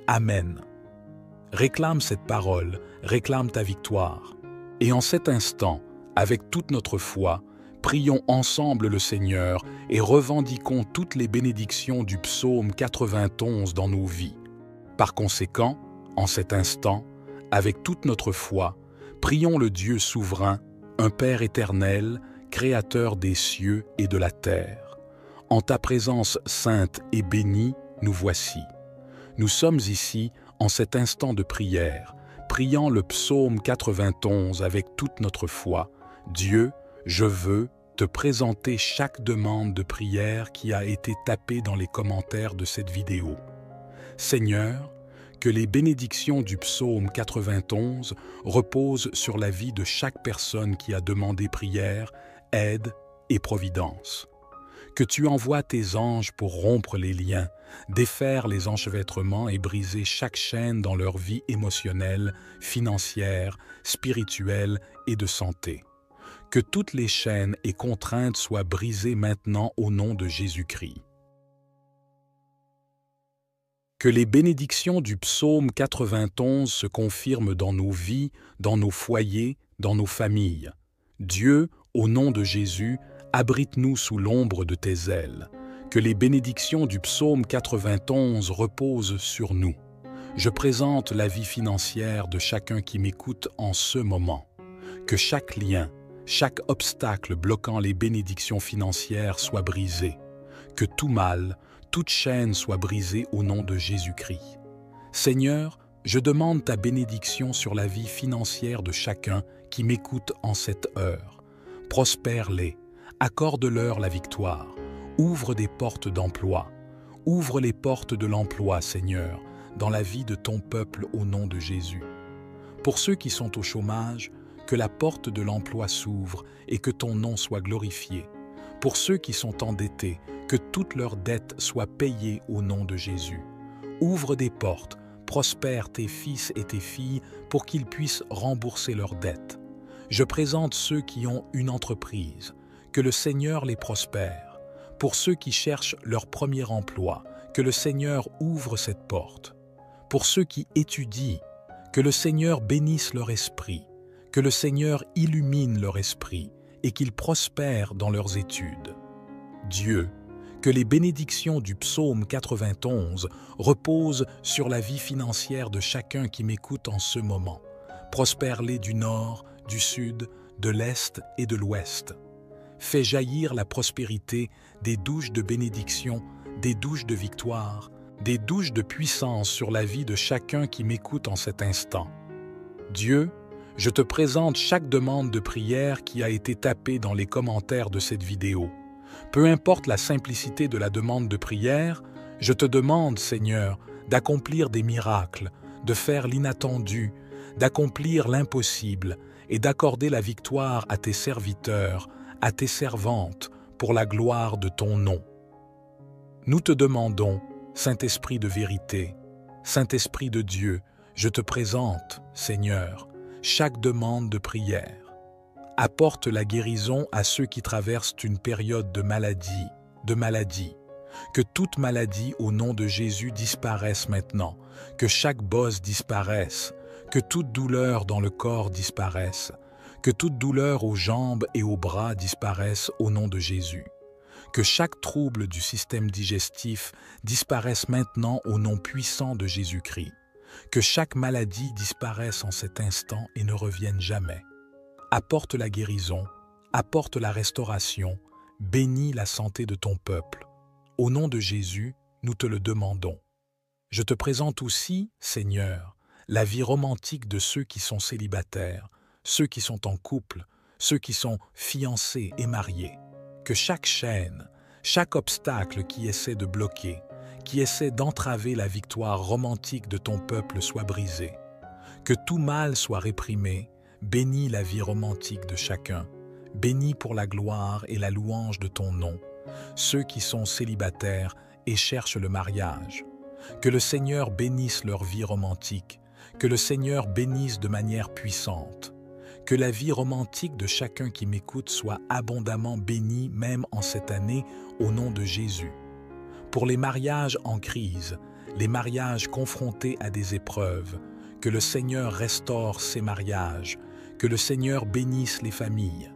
Amen. Réclame cette parole, réclame ta victoire. Et en cet instant, avec toute notre foi, prions ensemble le Seigneur et revendiquons toutes les bénédictions du psaume 91 dans nos vies. Par conséquent, en cet instant, avec toute notre foi, prions le Dieu souverain, un Père éternel, Créateur des cieux et de la terre. En ta présence sainte et bénie, nous voici. Nous sommes ici en cet instant de prière, priant le psaume 91 avec toute notre foi. Dieu, je veux te présenter chaque demande de prière qui a été tapée dans les commentaires de cette vidéo. Seigneur, que les bénédictions du psaume 91 reposent sur la vie de chaque personne qui a demandé prière, aide et providence. Que tu envoies tes anges pour rompre les liens, défaire les enchevêtrements et briser chaque chaîne dans leur vie émotionnelle, financière, spirituelle et de santé. Que toutes les chaînes et contraintes soient brisées maintenant au nom de Jésus-Christ. Que les bénédictions du psaume 91 se confirment dans nos vies, dans nos foyers, dans nos familles. Dieu, au nom de Jésus, abrite-nous sous l'ombre de tes ailes. Que les bénédictions du psaume 91 reposent sur nous. Je présente la vie financière de chacun qui m'écoute en ce moment. Que chaque lien, chaque obstacle bloquant les bénédictions financières soit brisé. Que tout mal, toute chaîne soit brisée au nom de Jésus-Christ. Seigneur, je demande ta bénédiction sur la vie financière de chacun qui m'écoute en cette heure. Prospère-les, accorde-leur la victoire, ouvre des portes d'emploi. Ouvre les portes de l'emploi, Seigneur, dans la vie de ton peuple au nom de Jésus. Pour ceux qui sont au chômage, que la porte de l'emploi s'ouvre et que ton nom soit glorifié. Pour ceux qui sont endettés, que toutes leurs dettes soient payées au nom de Jésus. Ouvre des portes, prospère tes fils et tes filles pour qu'ils puissent rembourser leurs dettes. Je présente ceux qui ont une entreprise, que le Seigneur les prospère. Pour ceux qui cherchent leur premier emploi, que le Seigneur ouvre cette porte. Pour ceux qui étudient, que le Seigneur bénisse leur esprit, que le Seigneur illumine leur esprit et qu'ils prospèrent dans leurs études. Dieu, que les bénédictions du psaume 91 reposent sur la vie financière de chacun qui m'écoute en ce moment. Prospère-les du nord, du sud, de l'est et de l'ouest. Fais jaillir la prospérité des douches de bénédiction, des douches de victoire, des douches de puissance sur la vie de chacun qui m'écoute en cet instant. Dieu, je te présente chaque demande de prière qui a été tapée dans les commentaires de cette vidéo. Peu importe la simplicité de la demande de prière, je te demande, Seigneur, d'accomplir des miracles, de faire l'inattendu, d'accomplir l'impossible et d'accorder la victoire à tes serviteurs, à tes servantes, pour la gloire de ton nom. Nous te demandons, Saint-Esprit de vérité, Saint-Esprit de Dieu, je te présente, Seigneur, chaque demande de prière. Apporte la guérison à ceux qui traversent une période de maladie. Que toute maladie au nom de Jésus disparaisse maintenant, que chaque bosse disparaisse, que toute douleur dans le corps disparaisse, que toute douleur aux jambes et aux bras disparaisse au nom de Jésus. Que chaque trouble du système digestif disparaisse maintenant au nom puissant de Jésus-Christ. Que chaque maladie disparaisse en cet instant et ne revienne jamais. Apporte la guérison, apporte la restauration, bénis la santé de ton peuple. Au nom de Jésus, nous te le demandons. Je te présente aussi, Seigneur, la vie romantique de ceux qui sont célibataires, ceux qui sont en couple, ceux qui sont fiancés et mariés. Que chaque chaîne, chaque obstacle qui essaie de bloquer, qui essaie d'entraver la victoire romantique de ton peuple soit brisé. Que tout mal soit réprimé. Bénis la vie romantique de chacun. Bénis pour la gloire et la louange de ton nom ceux qui sont célibataires et cherchent le mariage. Que le Seigneur bénisse leur vie romantique. Que le Seigneur bénisse de manière puissante. Que la vie romantique de chacun qui m'écoute soit abondamment bénie même en cette année au nom de Jésus. Pour les mariages en crise, les mariages confrontés à des épreuves, que le Seigneur restaure ces mariages, que le Seigneur bénisse les familles.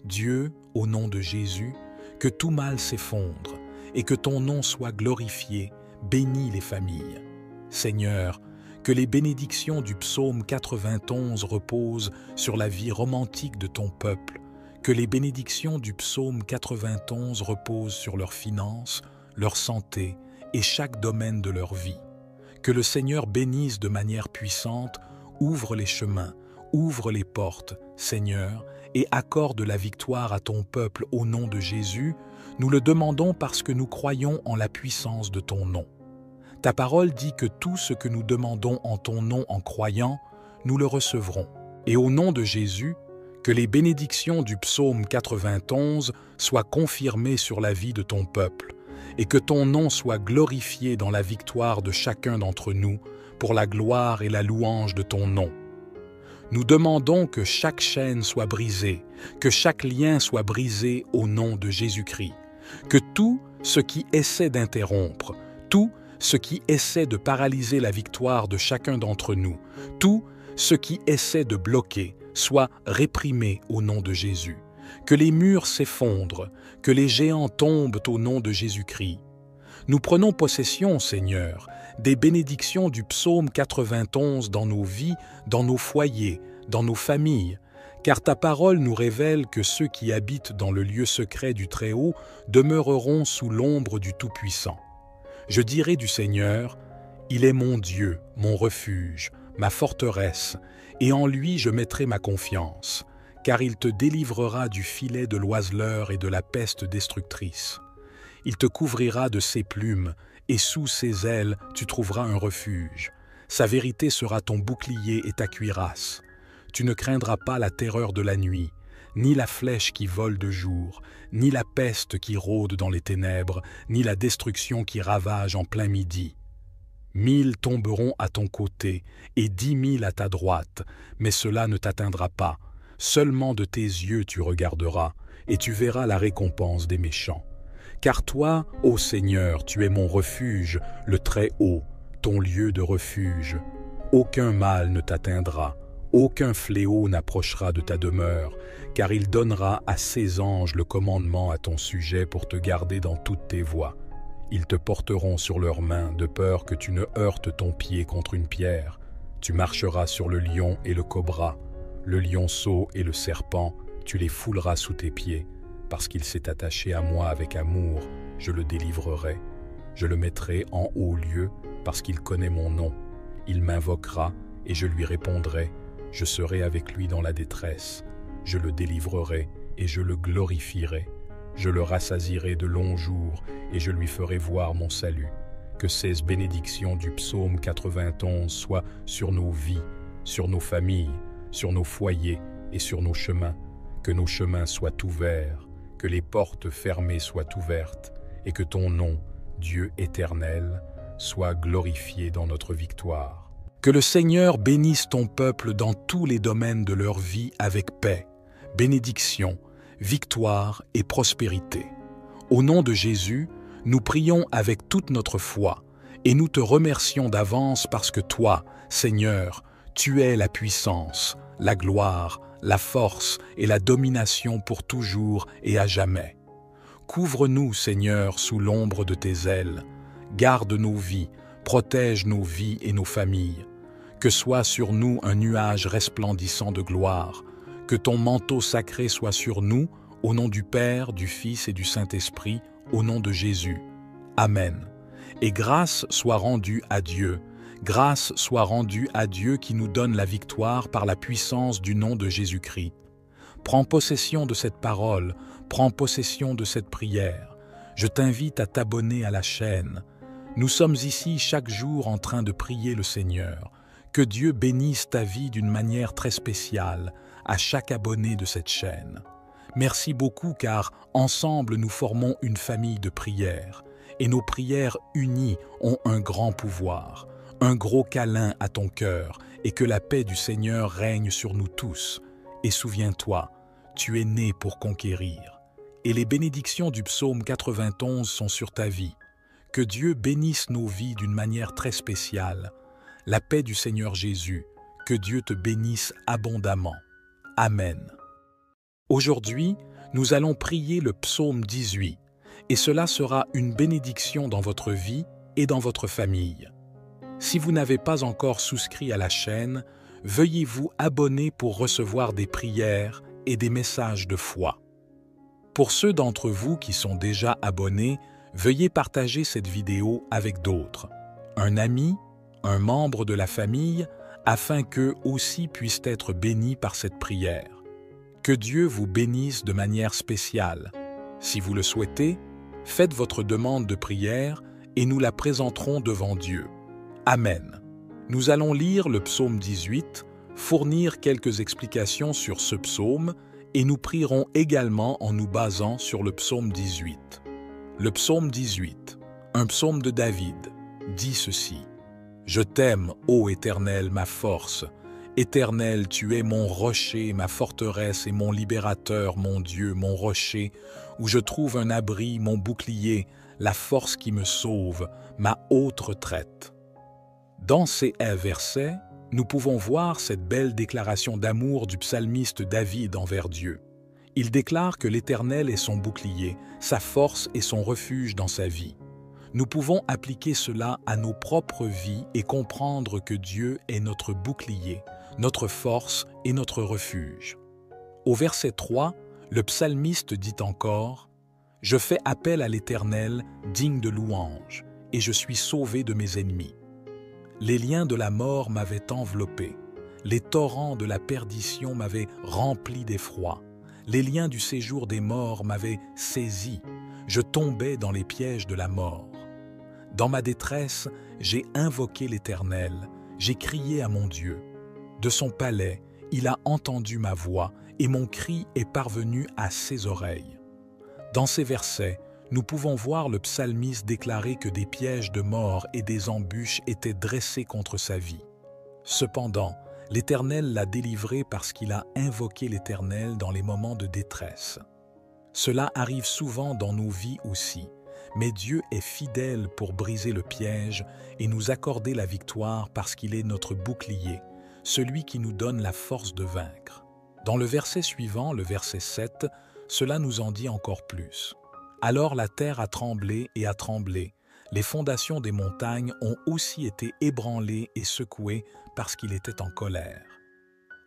Dieu, au nom de Jésus, que tout mal s'effondre et que ton nom soit glorifié, bénis les familles. Seigneur, que les bénédictions du psaume 91 reposent sur la vie romantique de ton peuple, que les bénédictions du psaume 91 reposent sur leurs finances, leur santé et chaque domaine de leur vie. Que le Seigneur bénisse de manière puissante, ouvre les chemins, ouvre les portes, Seigneur, et accorde la victoire à ton peuple au nom de Jésus. Nous le demandons parce que nous croyons en la puissance de ton nom. Ta parole dit que tout ce que nous demandons en ton nom en croyant, nous le recevrons. Et au nom de Jésus, que les bénédictions du psaume 91 soient confirmées sur la vie de ton peuple, et que ton nom soit glorifié dans la victoire de chacun d'entre nous, pour la gloire et la louange de ton nom. Nous demandons que chaque chaîne soit brisée, que chaque lien soit brisé au nom de Jésus-Christ, que tout ce qui essaie d'interrompre, tout ce qui essaie de paralyser la victoire de chacun d'entre nous, tout ce qui essaie de bloquer, soit réprimé au nom de Jésus. Que les murs s'effondrent, que les géants tombent au nom de Jésus-Christ. Nous prenons possession, Seigneur, des bénédictions du psaume 91 dans nos vies, dans nos foyers, dans nos familles, car ta parole nous révèle que ceux qui habitent dans le lieu secret du Très-Haut demeureront sous l'ombre du Tout-Puissant. Je dirai du Seigneur, « Il est mon Dieu, mon refuge, ma forteresse, et en lui je mettrai ma confiance, car il te délivrera du filet de l'oiseleur et de la peste destructrice. Il te couvrira de ses plumes, et sous ses ailes tu trouveras un refuge. Sa vérité sera ton bouclier et ta cuirasse. Tu ne craindras pas la terreur de la nuit, ni la flèche qui vole de jour, ni la peste qui rôde dans les ténèbres, ni la destruction qui ravage en plein midi. 1000 tomberont à ton côté et 10 000 à ta droite, mais cela ne t'atteindra pas. Seulement de tes yeux tu regarderas, et tu verras la récompense des méchants. Car toi, ô Seigneur, tu es mon refuge, le Très-Haut, ton lieu de refuge. Aucun mal ne t'atteindra, aucun fléau n'approchera de ta demeure, car il donnera à ses anges le commandement à ton sujet pour te garder dans toutes tes voies. Ils te porteront sur leurs mains, de peur que tu ne heurtes ton pied contre une pierre. Tu marcheras sur le lion et le cobra, le lionceau et le serpent, tu les fouleras sous tes pieds. Parce qu'il s'est attaché à moi avec amour, je le délivrerai. Je le mettrai en haut lieu, parce qu'il connaît mon nom. Il m'invoquera, et je lui répondrai. Je serai avec lui dans la détresse. Je le délivrerai, et je le glorifierai. Je le rassasierai de longs jours, et je lui ferai voir mon salut. Que ces bénédictions du psaume 91 soient sur nos vies, sur nos familles, sur nos foyers et sur nos chemins. Que nos chemins soient ouverts, que les portes fermées soient ouvertes, et que ton nom, Dieu éternel, soit glorifié dans notre victoire. Que le Seigneur bénisse ton peuple dans tous les domaines de leur vie avec paix, bénédiction, victoire et prospérité. Au nom de Jésus, nous prions avec toute notre foi et nous te remercions d'avance parce que toi, Seigneur, tu es la puissance, la gloire, la force et la domination pour toujours et à jamais. Couvre-nous, Seigneur, sous l'ombre de tes ailes. Garde nos vies, protège nos vies et nos familles. Que soit sur nous un nuage resplendissant de gloire. Que ton manteau sacré soit sur nous, au nom du Père, du Fils et du Saint-Esprit, au nom de Jésus. Amen. Et grâce soit rendue à Dieu. Grâce soit rendue à Dieu qui nous donne la victoire par la puissance du nom de Jésus-Christ. Prends possession de cette parole, prends possession de cette prière. Je t'invite à t'abonner à la chaîne. Nous sommes ici chaque jour en train de prier le Seigneur. Que Dieu bénisse ta vie d'une manière très spéciale à chaque abonné de cette chaîne. Merci beaucoup car ensemble nous formons une famille de prières et nos prières unies ont un grand pouvoir. Un gros câlin à ton cœur et que la paix du Seigneur règne sur nous tous. Et souviens-toi, tu es né pour conquérir. Et les bénédictions du psaume 91 sont sur ta vie. Que Dieu bénisse nos vies d'une manière très spéciale. La paix du Seigneur Jésus, que Dieu te bénisse abondamment. Amen. Aujourd'hui, nous allons prier le psaume 18 et cela sera une bénédiction dans votre vie et dans votre famille. Si vous n'avez pas encore souscrit à la chaîne, veuillez vous abonner pour recevoir des prières et des messages de foi. Pour ceux d'entre vous qui sont déjà abonnés, veuillez partager cette vidéo avec d'autres, un ami, un membre de la famille, afin qu'eux aussi puissent être bénis par cette prière. Que Dieu vous bénisse de manière spéciale. Si vous le souhaitez, faites votre demande de prière et nous la présenterons devant Dieu. Amen. Nous allons lire le psaume 18, fournir quelques explications sur ce psaume et nous prierons également en nous basant sur le psaume 18. Le psaume 18, un psaume de David, dit ceci. « Je t'aime, ô Éternel, ma force. Éternel, tu es mon rocher, ma forteresse et mon libérateur, mon Dieu, mon rocher, où je trouve un abri, mon bouclier, la force qui me sauve, ma haute retraite. » Dans ces versets, nous pouvons voir cette belle déclaration d'amour du psalmiste David envers Dieu. Il déclare que l'Éternel est son bouclier, sa force et son refuge dans sa vie. Nous pouvons appliquer cela à nos propres vies et comprendre que Dieu est notre bouclier, notre force et notre refuge. Au verset 3, le psalmiste dit encore « Je fais appel à l'Éternel, digne de louange, et je suis sauvé de mes ennemis. Les liens de la mort m'avaient enveloppé, les torrents de la perdition m'avaient rempli d'effroi, les liens du séjour des morts m'avaient saisi, je tombais dans les pièges de la mort. Dans ma détresse, j'ai invoqué l'Éternel, j'ai crié à mon Dieu. De son palais, il a entendu ma voix et mon cri est parvenu à ses oreilles. » Dans ces versets, nous pouvons voir le psalmiste déclarer que des pièges de mort et des embûches étaient dressés contre sa vie. Cependant, l'Éternel l'a délivré parce qu'il a invoqué l'Éternel dans les moments de détresse. Cela arrive souvent dans nos vies aussi, mais Dieu est fidèle pour briser le piège et nous accorder la victoire parce qu'il est notre bouclier, celui qui nous donne la force de vaincre. Dans le verset suivant, le verset 7, cela nous en dit encore plus. « Alors la terre a tremblé et a tremblé. Les fondations des montagnes ont aussi été ébranlées et secouées parce qu'il était en colère. »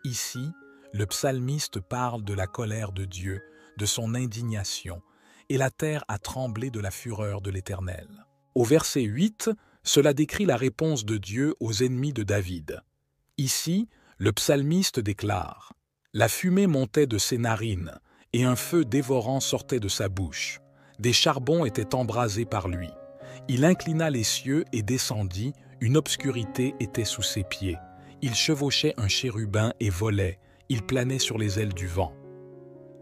Ici, le psalmiste parle de la colère de Dieu, de son indignation, et la terre a tremblé de la fureur de l'Éternel. Au verset 8, cela décrit la réponse de Dieu aux ennemis de David. Ici, le psalmiste déclare « La fumée montait de ses narines, et un feu dévorant sortait de sa bouche. Des charbons étaient embrasés par lui. Il inclina les cieux et descendit, une obscurité était sous ses pieds. Il chevauchait un chérubin et volait, il planait sur les ailes du vent. »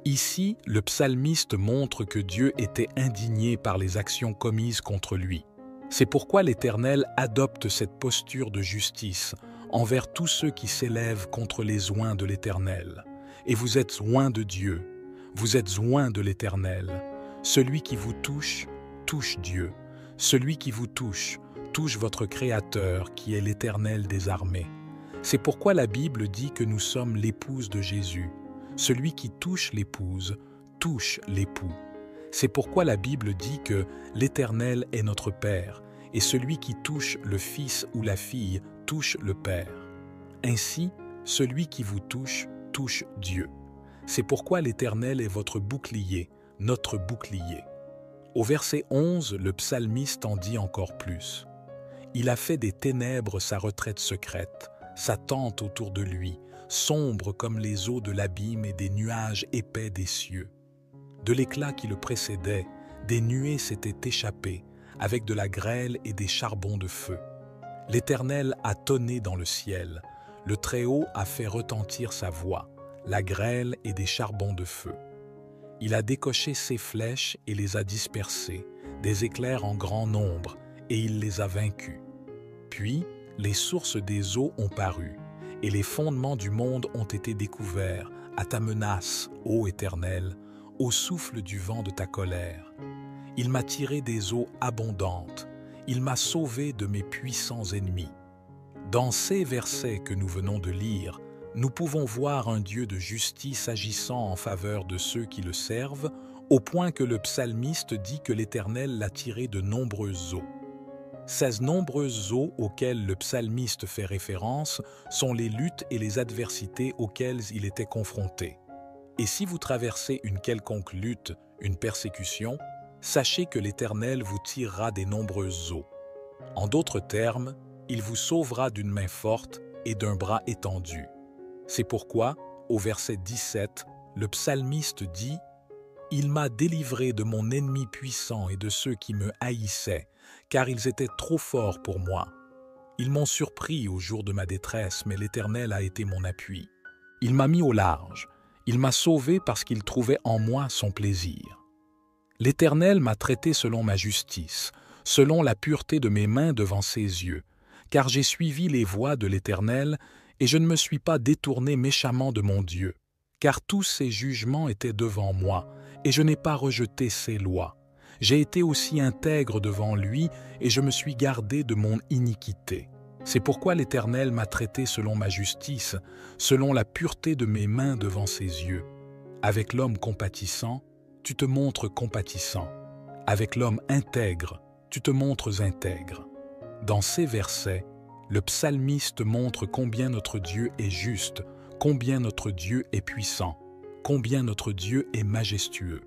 Ici, le psalmiste montre que Dieu était indigné par les actions commises contre lui. C'est pourquoi l'Éternel adopte cette posture de justice envers tous ceux qui s'élèvent contre les oints de l'Éternel. Et vous êtes oints de Dieu, vous êtes oints de l'Éternel. Celui qui vous touche, touche Dieu. Celui qui vous touche, touche votre Créateur qui est l'Éternel des armées. C'est pourquoi la Bible dit que nous sommes l'épouse de Jésus. Celui qui touche l'épouse, touche l'époux. C'est pourquoi la Bible dit que l'Éternel est notre Père, et celui qui touche le Fils ou la fille touche le Père. Ainsi, celui qui vous touche, touche Dieu. C'est pourquoi l'Éternel est votre bouclier, notre bouclier. Au verset 11, le psalmiste en dit encore plus. Il a fait des ténèbres sa retraite secrète, sa tente autour de lui, sombre comme les eaux de l'abîme et des nuages épais des cieux. De l'éclat qui le précédait, des nuées s'étaient échappées, avec de la grêle et des charbons de feu. L'Éternel a tonné dans le ciel, le Très-Haut a fait retentir sa voix, la grêle et des charbons de feu. Il a décoché ses flèches et les a dispersées, des éclairs en grand nombre, et il les a vaincus. Puis, les sources des eaux ont paru, et les fondements du monde ont été découverts à ta menace, ô Éternel, au souffle du vent de ta colère. Il m'a tiré des eaux abondantes, il m'a sauvé de mes puissants ennemis. Dans ces versets que nous venons de lire, nous pouvons voir un Dieu de justice agissant en faveur de ceux qui le servent, au point que le psalmiste dit que l'Éternel l'a tiré de nombreuses eaux. Ces nombreuses eaux auxquelles le psalmiste fait référence sont les luttes et les adversités auxquelles il était confronté. Et si vous traversez une quelconque lutte, une persécution, sachez que l'Éternel vous tirera des nombreuses eaux. En d'autres termes, il vous sauvera d'une main forte et d'un bras étendu. C'est pourquoi, au verset 17, le psalmiste dit « Il m'a délivré de mon ennemi puissant et de ceux qui me haïssaient, car ils étaient trop forts pour moi. Ils m'ont surpris au jour de ma détresse, mais l'Éternel a été mon appui. Il m'a mis au large, il m'a sauvé parce qu'il trouvait en moi son plaisir. L'Éternel m'a traité selon ma justice, selon la pureté de mes mains devant ses yeux, car j'ai suivi les voies de l'Éternel et je ne me suis pas détourné méchamment de mon Dieu, car tous ses jugements étaient devant moi et je n'ai pas rejeté ses lois. J'ai été aussi intègre devant lui et je me suis gardé de mon iniquité. C'est pourquoi l'Éternel m'a traité selon ma justice, selon la pureté de mes mains devant ses yeux. Avec l'homme compatissant, tu te montres compatissant. Avec l'homme intègre, tu te montres intègre. » Dans ces versets, le psalmiste montre combien notre Dieu est juste, combien notre Dieu est puissant, combien notre Dieu est majestueux.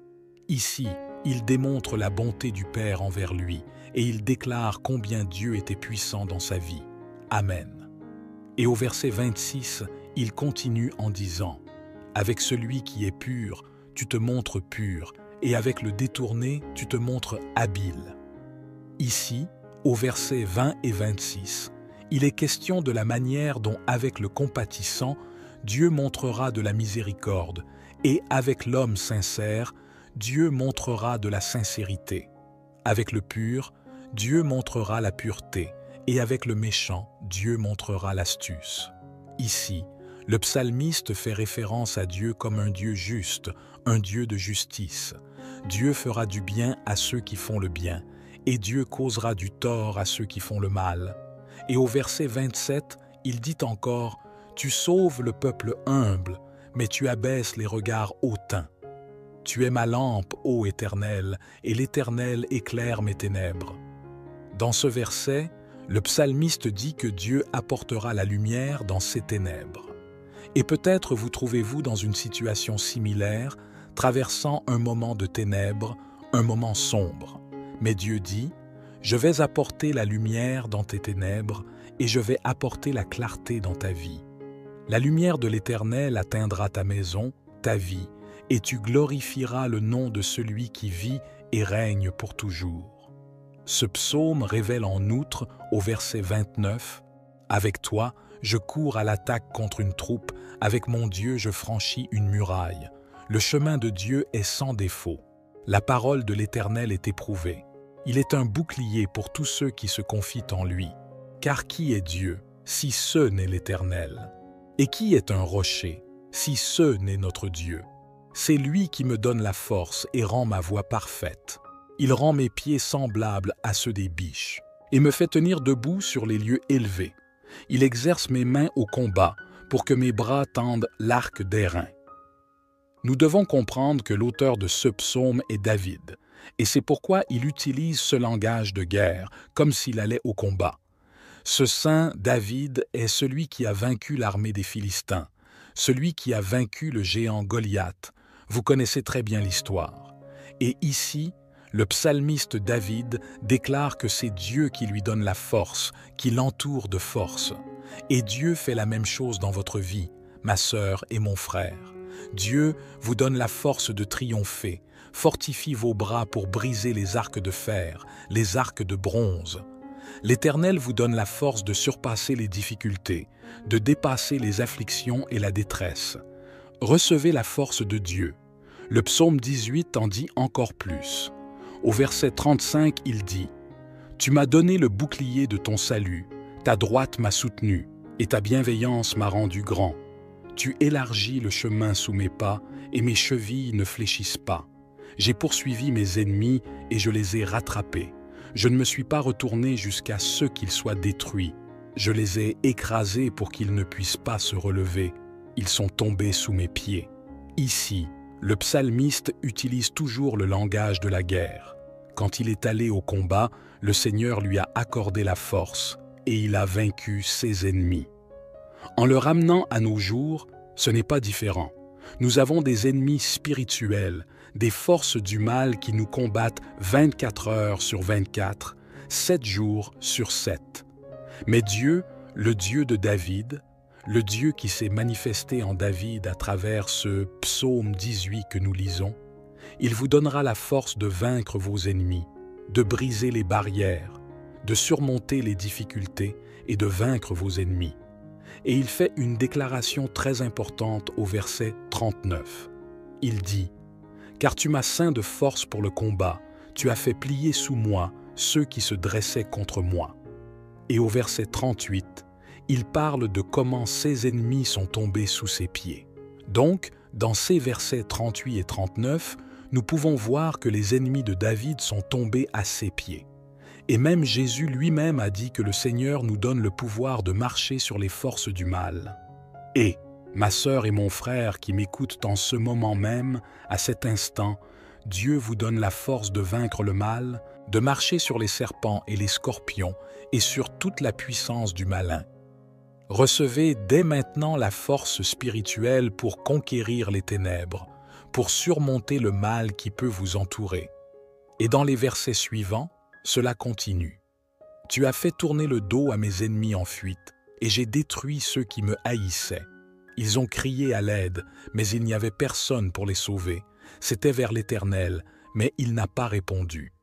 Ici, il démontre la bonté du Père envers lui et il déclare combien Dieu était puissant dans sa vie. Amen. Et au verset 26, il continue en disant « Avec celui qui est pur, tu te montres pur, et avec le détourné, tu te montres habile. » Ici, au verset 20 et 26, il est question de la manière dont, avec le compatissant, Dieu montrera de la miséricorde, et avec l'homme sincère, Dieu montrera de la sincérité. Avec le pur, Dieu montrera la pureté, et avec le méchant, Dieu montrera l'astuce. Ici, le psalmiste fait référence à Dieu comme un Dieu juste, un Dieu de justice. Dieu fera du bien à ceux qui font le bien, et Dieu causera du tort à ceux qui font le mal. Et au verset 27, il dit encore « Tu sauves le peuple humble, mais tu abaisses les regards hautains. Tu es ma lampe, ô Éternel, et l'Éternel éclaire mes ténèbres. » Dans ce verset, le psalmiste dit que Dieu apportera la lumière dans ses ténèbres. Et peut-être vous trouvez-vous dans une situation similaire, traversant un moment de ténèbres, un moment sombre. Mais Dieu dit « Je vais apporter la lumière dans tes ténèbres et je vais apporter la clarté dans ta vie. La lumière de l'Éternel atteindra ta maison, ta vie, et tu glorifieras le nom de celui qui vit et règne pour toujours. » Ce psaume révèle en outre, au verset 29, « Avec toi, je cours à l'attaque contre une troupe, avec mon Dieu je franchis une muraille. Le chemin de Dieu est sans défaut. La parole de l'Éternel est éprouvée. Il est un bouclier pour tous ceux qui se confient en lui. Car qui est Dieu, si ce n'est l'Éternel? Et qui est un rocher, si ce n'est notre Dieu? C'est lui qui me donne la force et rend ma voie parfaite. Il rend mes pieds semblables à ceux des biches et me fait tenir debout sur les lieux élevés. Il exerce mes mains au combat pour que mes bras tendent l'arc d'airain. » Nous devons comprendre que l'auteur de ce psaume est David, et c'est pourquoi il utilise ce langage de guerre, comme s'il allait au combat. Ce saint David est celui qui a vaincu l'armée des Philistins, celui qui a vaincu le géant Goliath. Vous connaissez très bien l'histoire. Et ici, le psalmiste David déclare que c'est Dieu qui lui donne la force, qui l'entoure de force. Et Dieu fait la même chose dans votre vie, ma sœur et mon frère. Dieu vous donne la force de triompher, fortifie vos bras pour briser les arcs de fer, les arcs de bronze. L'Éternel vous donne la force de surpasser les difficultés, de dépasser les afflictions et la détresse. Recevez la force de Dieu. Le psaume 18 en dit encore plus. Au verset 35, il dit « Tu m'as donné le bouclier de ton salut, ta droite m'a soutenu, et ta bienveillance m'a rendu grand. Tu élargis le chemin sous mes pas, et mes chevilles ne fléchissent pas. J'ai poursuivi mes ennemis, et je les ai rattrapés. Je ne me suis pas retourné jusqu'à ce qu'ils soient détruits. Je les ai écrasés pour qu'ils ne puissent pas se relever. Ils sont tombés sous mes pieds. » Ici, le psalmiste utilise toujours le langage de la guerre. Quand il est allé au combat, le Seigneur lui a accordé la force et il a vaincu ses ennemis. En le ramenant à nos jours, ce n'est pas différent. Nous avons des ennemis spirituels, des forces du mal qui nous combattent 24 heures sur 24, 7 jours sur 7. Mais Dieu, le Dieu de David, le Dieu qui s'est manifesté en David à travers ce psaume 18 que nous lisons, il vous donnera la force de vaincre vos ennemis, de briser les barrières, de surmonter les difficultés et de vaincre vos ennemis. Et il fait une déclaration très importante au verset 39. Il dit « Car tu m'as ceint de force pour le combat, tu as fait plier sous moi ceux qui se dressaient contre moi. » Et au verset 38, il parle de comment ses ennemis sont tombés sous ses pieds. Donc, dans ces versets 38 et 39, nous pouvons voir que les ennemis de David sont tombés à ses pieds. Et même Jésus lui-même a dit que le Seigneur nous donne le pouvoir de marcher sur les forces du mal. Et, ma sœur et mon frère qui m'écoutent en ce moment même, à cet instant, Dieu vous donne la force de vaincre le mal, de marcher sur les serpents et les scorpions et sur toute la puissance du malin. Recevez dès maintenant la force spirituelle pour conquérir les ténèbres, pour surmonter le mal qui peut vous entourer. Et dans les versets suivants, cela continue. « Tu as fait tourner le dos à mes ennemis en fuite, et j'ai détruit ceux qui me haïssaient. Ils ont crié à l'aide, mais il n'y avait personne pour les sauver. C'était vers l'Éternel, mais il n'a pas répondu.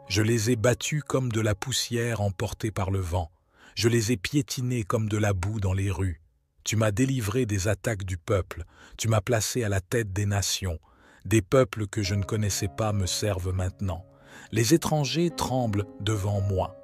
Je les ai battus comme de la poussière emportée par le vent. Je les ai piétinés comme de la boue dans les rues. Tu m'as délivré des attaques du peuple. Tu m'as placé à la tête des nations. Des peuples que je ne connaissais pas me servent maintenant. Les étrangers tremblent devant moi.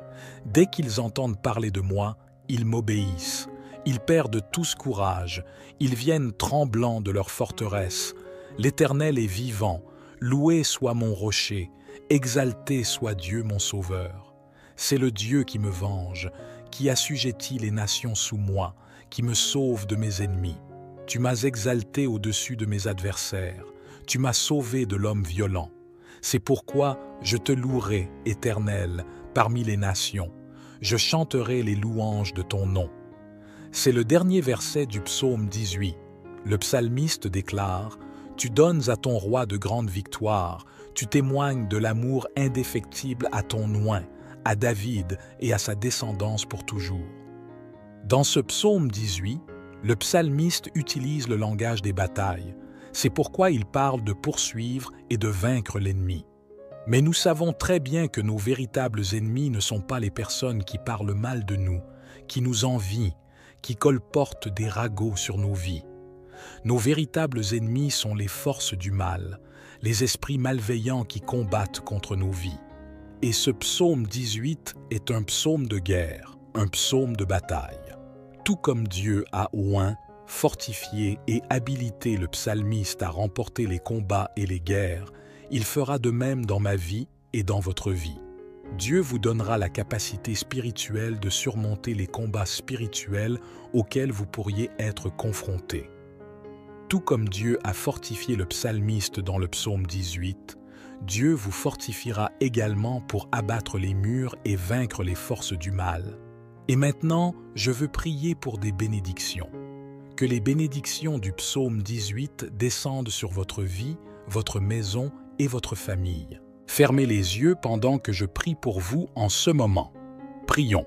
Dès qu'ils entendent parler de moi, ils m'obéissent. Ils perdent tous courage. Ils viennent tremblants de leur forteresse. L'Éternel est vivant. Loué soit mon rocher. Exalté soit Dieu mon sauveur. C'est le Dieu qui me venge, qui assujettit les nations sous moi, qui me sauve de mes ennemis. Tu m'as exalté au-dessus de mes adversaires. Tu m'as sauvé de l'homme violent. C'est pourquoi je te louerai, Éternel, parmi les nations. Je chanterai les louanges de ton nom. » C'est le dernier verset du psaume 18. Le psalmiste déclare « Tu donnes à ton roi de grandes victoires, tu témoignes de l'amour indéfectible à ton oint, à David et à sa descendance pour toujours. » Dans ce psaume 18, le psalmiste utilise le langage des batailles. C'est pourquoi il parle de poursuivre et de vaincre l'ennemi. Mais nous savons très bien que nos véritables ennemis ne sont pas les personnes qui parlent mal de nous, qui nous envient, qui colportent des ragots sur nos vies. Nos véritables ennemis sont les forces du mal, les esprits malveillants qui combattent contre nos vies. Et ce psaume 18 est un psaume de guerre, un psaume de bataille. Tout comme Dieu a oint, fortifié et habilité le psalmiste à remporter les combats et les guerres, il fera de même dans ma vie et dans votre vie. Dieu vous donnera la capacité spirituelle de surmonter les combats spirituels auxquels vous pourriez être confrontés. Tout comme Dieu a fortifié le psalmiste dans le psaume 18, Dieu vous fortifiera également pour abattre les murs et vaincre les forces du mal. Et maintenant, je veux prier pour des bénédictions. Que les bénédictions du psaume 18 descendent sur votre vie, votre maison et votre famille. Fermez les yeux pendant que je prie pour vous en ce moment. Prions.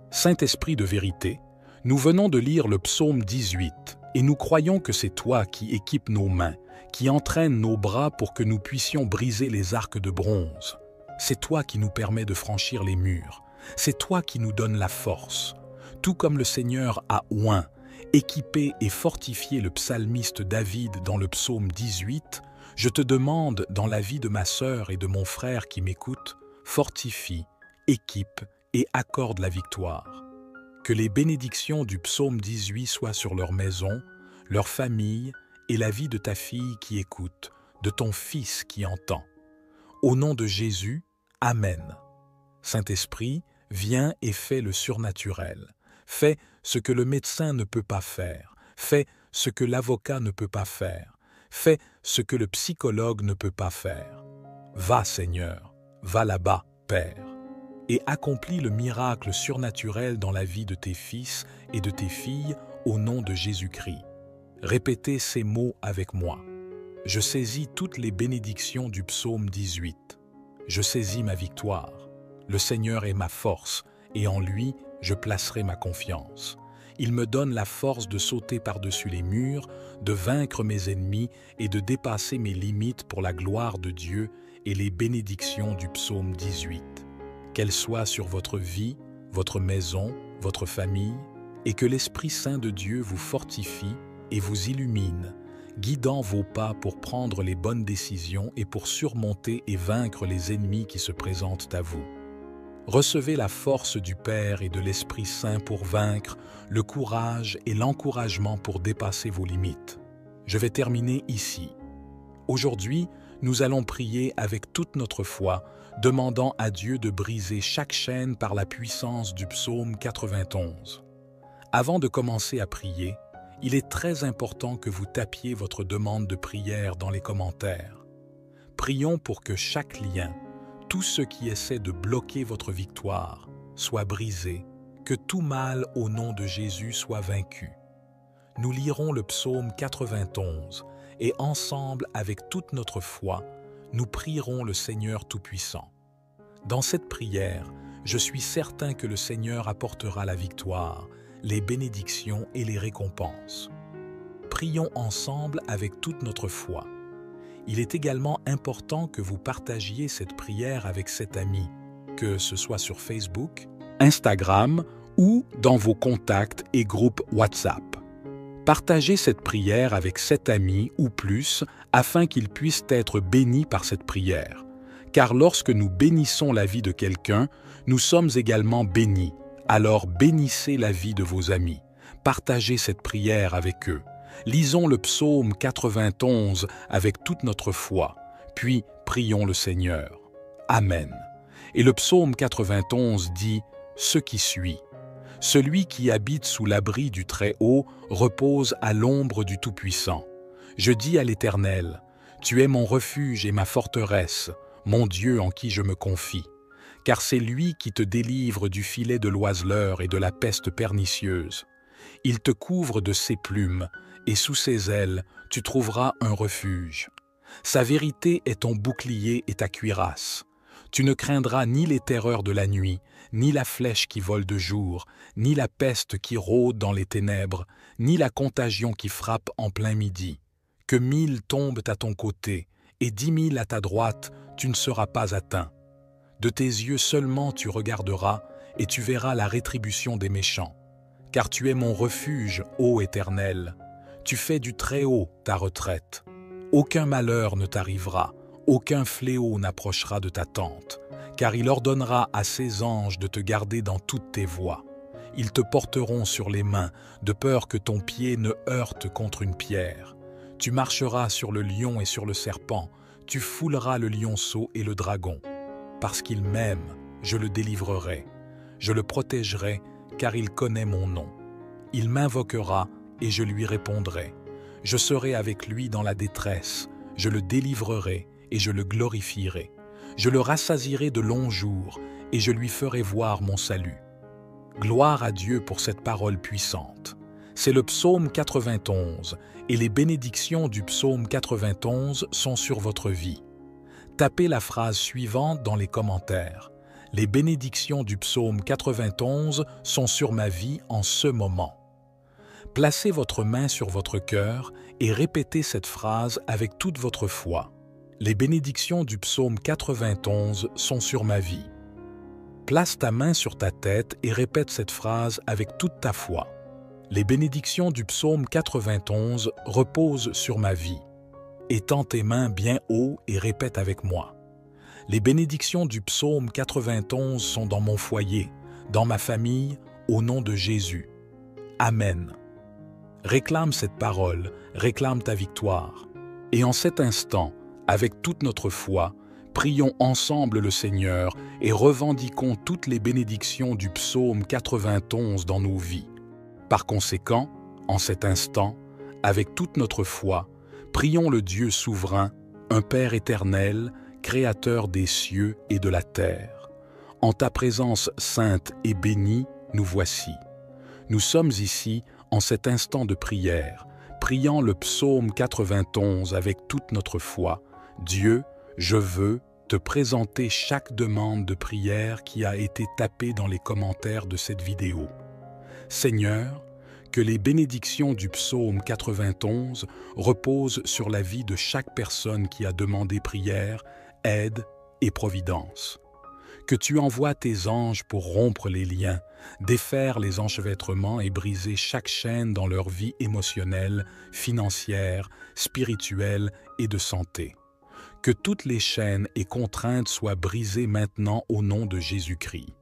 Saint-Esprit de vérité, nous venons de lire le psaume 18 et nous croyons que c'est toi qui équipes nos mains, qui entraîne nos bras pour que nous puissions briser les arcs de bronze. C'est toi qui nous permets de franchir les murs. C'est toi qui nous donnes la force. Tout comme le Seigneur a oint, équipé et fortifié le psalmiste David dans le psaume 18, je te demande, dans la vie de ma sœur et de mon frère qui m'écoutent, fortifie, équipe et accorde la victoire. Que les bénédictions du psaume 18 soient sur leur maison, leur famille et la vie de ta fille qui écoute, de ton fils qui entend. Au nom de Jésus, Amen. Saint-Esprit, viens et fais le surnaturel. Fais ce que le médecin ne peut pas faire. Fais ce que l'avocat ne peut pas faire. Fais ce que le psychologue ne peut pas faire. Va, Seigneur, va là-bas, Père, et accomplis le miracle surnaturel dans la vie de tes fils et de tes filles au nom de Jésus-Christ. Répétez ces mots avec moi. Je saisis toutes les bénédictions du psaume 18. Je saisis ma victoire. Le Seigneur est ma force, et en lui, je placerai ma confiance. Il me donne la force de sauter par-dessus les murs, de vaincre mes ennemis et de dépasser mes limites pour la gloire de Dieu et les bénédictions du psaume 18. Qu'elles soient sur votre vie, votre maison, votre famille, et que l'Esprit Saint de Dieu vous fortifie et vous illumine, guidant vos pas pour prendre les bonnes décisions et pour surmonter et vaincre les ennemis qui se présentent à vous. Recevez la force du Père et de l'Esprit Saint pour vaincre, le courage et l'encouragement pour dépasser vos limites. Je vais terminer ici. Aujourd'hui, nous allons prier avec toute notre foi, demandant à Dieu de briser chaque chaîne par la puissance du psaume 91. Avant de commencer à prier, il est très important que vous tapiez votre demande de prière dans les commentaires. Prions pour que chaque lien, tout ce qui essaie de bloquer votre victoire, soit brisé, que tout mal au nom de Jésus soit vaincu. Nous lirons le psaume 91 et ensemble, avec toute notre foi, nous prierons le Seigneur Tout-Puissant. Dans cette prière, je suis certain que le Seigneur apportera la victoire, les bénédictions et les récompenses. Prions ensemble avec toute notre foi. Il est également important que vous partagiez cette prière avec cet ami, que ce soit sur Facebook, Instagram ou dans vos contacts et groupes WhatsApp. Partagez cette prière avec 7 amis ou plus afin qu'ils puissent être bénis par cette prière. Car lorsque nous bénissons la vie de quelqu'un, nous sommes également bénis. Alors bénissez la vie de vos amis. Partagez cette prière avec eux. Lisons le psaume 91 avec toute notre foi, puis prions le Seigneur. Amen. Et le psaume 91 dit ce qui suit. Celui qui habite sous l'abri du Très-Haut repose à l'ombre du Tout-Puissant. Je dis à l'Éternel, tu es mon refuge et ma forteresse, mon Dieu en qui je me confie. Car c'est lui qui te délivre du filet de l'oiseleur et de la peste pernicieuse. Il te couvre de ses plumes, et sous ses ailes, tu trouveras un refuge. Sa vérité est ton bouclier et ta cuirasse. Tu ne craindras ni les terreurs de la nuit, ni la flèche qui vole de jour, ni la peste qui rôde dans les ténèbres, ni la contagion qui frappe en plein midi. Que 1000 tombent à ton côté, et 10 000 à ta droite, tu ne seras pas atteint. De tes yeux seulement tu regarderas, et tu verras la rétribution des méchants. Car tu es mon refuge, ô Éternel. Tu fais du Très-Haut ta retraite. Aucun malheur ne t'arrivera, aucun fléau n'approchera de ta tente, car il ordonnera à ses anges de te garder dans toutes tes voies. Ils te porteront sur les mains, de peur que ton pied ne heurte contre une pierre. Tu marcheras sur le lion et sur le serpent, tu fouleras le lionceau et le dragon. Parce qu'il m'aime, je le délivrerai. Je le protégerai, car il connaît mon nom. Il m'invoquera, et je lui répondrai. Je serai avec lui dans la détresse, je le délivrerai et je le glorifierai. Je le rassasierai de longs jours et je lui ferai voir mon salut. Gloire à Dieu pour cette parole puissante. C'est le psaume 91 et les bénédictions du psaume 91 sont sur votre vie. Tapez la phrase suivante dans les commentaires. Les bénédictions du psaume 91 sont sur ma vie en ce moment. Placez votre main sur votre cœur et répétez cette phrase avec toute votre foi. Les bénédictions du psaume 91 sont sur ma vie. Place ta main sur ta tête et répète cette phrase avec toute ta foi. Les bénédictions du psaume 91 reposent sur ma vie. Étends tes mains bien haut et répète avec moi. Les bénédictions du psaume 91 sont dans mon foyer, dans ma famille, au nom de Jésus. Amen. Réclame cette parole, réclame ta victoire. Et en cet instant, avec toute notre foi, prions ensemble le Seigneur et revendiquons toutes les bénédictions du psaume 91 dans nos vies. Par conséquent, en cet instant, avec toute notre foi, prions le Dieu souverain, un Père éternel, Créateur des cieux et de la terre. En ta présence sainte et bénie, nous voici. Nous sommes ici en cet instant de prière, priant le psaume 91 avec toute notre foi, Dieu, je veux te présenter chaque demande de prière qui a été tapée dans les commentaires de cette vidéo. Seigneur, que les bénédictions du psaume 91 reposent sur la vie de chaque personne qui a demandé prière, aide et providence. Que tu envoies tes anges pour rompre les liens, défaire les enchevêtrements et briser chaque chaîne dans leur vie émotionnelle, financière, spirituelle et de santé. Que toutes les chaînes et contraintes soient brisées maintenant au nom de Jésus-Christ.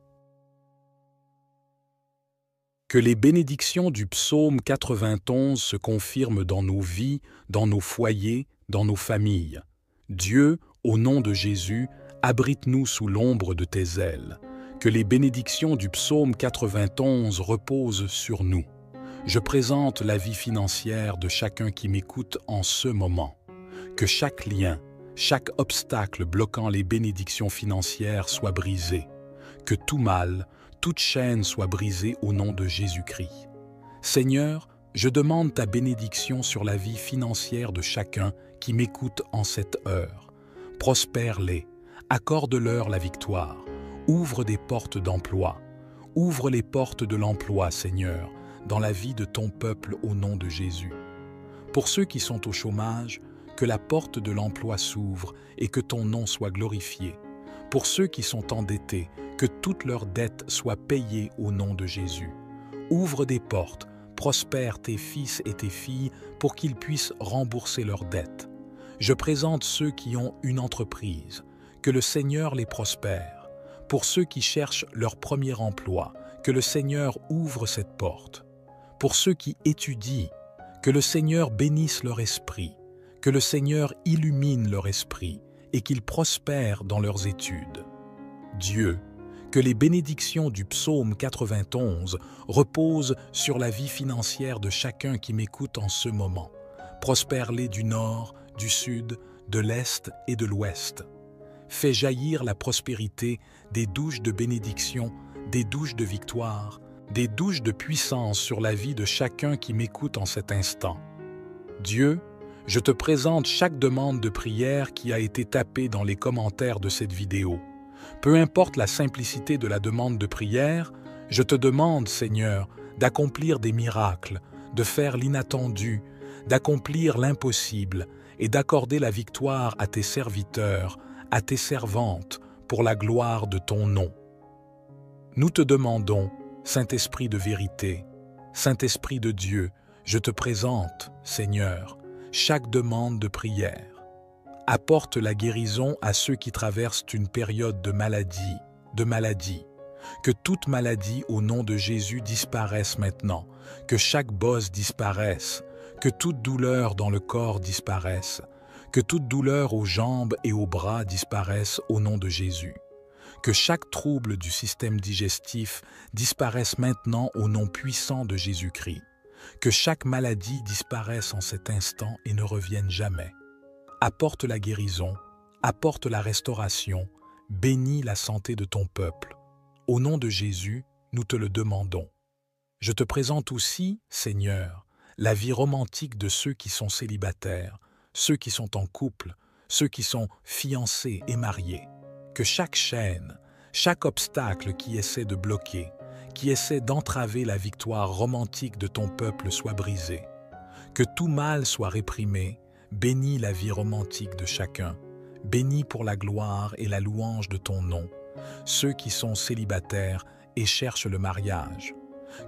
Que les bénédictions du psaume 91 se confirment dans nos vies, dans nos foyers, dans nos familles. Dieu, au nom de Jésus, abrite-nous sous l'ombre de tes ailes. Que les bénédictions du psaume 91 reposent sur nous. Je présente la vie financière de chacun qui m'écoute en ce moment. Que chaque lien, chaque obstacle bloquant les bénédictions financières soit brisé. Que tout mal, toute chaîne soit brisée au nom de Jésus-Christ. Seigneur, je demande ta bénédiction sur la vie financière de chacun qui m'écoute en cette heure. Prospère-les, accorde-leur la victoire, ouvre des portes d'emploi. Ouvre les portes de l'emploi, Seigneur, dans la vie de ton peuple au nom de Jésus. Pour ceux qui sont au chômage, que la porte de l'emploi s'ouvre et que ton nom soit glorifié. Pour ceux qui sont endettés, que toutes leurs dettes soient payées au nom de Jésus. Ouvre des portes, prospère tes fils et tes filles pour qu'ils puissent rembourser leurs dettes. Je présente ceux qui ont une entreprise, que le Seigneur les prospère. Pour ceux qui cherchent leur premier emploi, que le Seigneur ouvre cette porte. Pour ceux qui étudient, que le Seigneur bénisse leur esprit, que le Seigneur illumine leur esprit et qu'ils prospèrent dans leurs études. Dieu, que les bénédictions du psaume 91 reposent sur la vie financière de chacun qui m'écoute en ce moment. Prospère-les du nord, du sud, de l'est et de l'ouest. Fais jaillir la prospérité des douches de bénédiction, des douches de victoire, des douches de puissance sur la vie de chacun qui m'écoute en cet instant. Dieu, je te présente chaque demande de prière qui a été tapée dans les commentaires de cette vidéo. Peu importe la simplicité de la demande de prière, je te demande, Seigneur, d'accomplir des miracles, de faire l'inattendu, d'accomplir l'impossible et d'accorder la victoire à tes serviteurs, à tes servantes, pour la gloire de ton nom. Nous te demandons, Saint-Esprit de vérité, Saint-Esprit de Dieu, je te présente, Seigneur, chaque demande de prière. Apporte la guérison à ceux qui traversent une période de maladie. Que toute maladie au nom de Jésus disparaisse maintenant, que chaque bosse disparaisse, que toute douleur dans le corps disparaisse, que toute douleur aux jambes et aux bras disparaisse au nom de Jésus. Que chaque trouble du système digestif disparaisse maintenant au nom puissant de Jésus-Christ. Que chaque maladie disparaisse en cet instant et ne revienne jamais. Apporte la guérison, apporte la restauration, bénis la santé de ton peuple. Au nom de Jésus, nous te le demandons. Je te présente aussi, Seigneur, la vie romantique de ceux qui sont célibataires, ceux qui sont en couple, ceux qui sont fiancés et mariés. Que chaque chaîne, chaque obstacle qui essaie de bloquer, qui essaie d'entraver la victoire romantique de ton peuple soit brisé. Que tout mal soit réprimé. Bénis la vie romantique de chacun. Bénis pour la gloire et la louange de ton nom ceux qui sont célibataires et cherchent le mariage.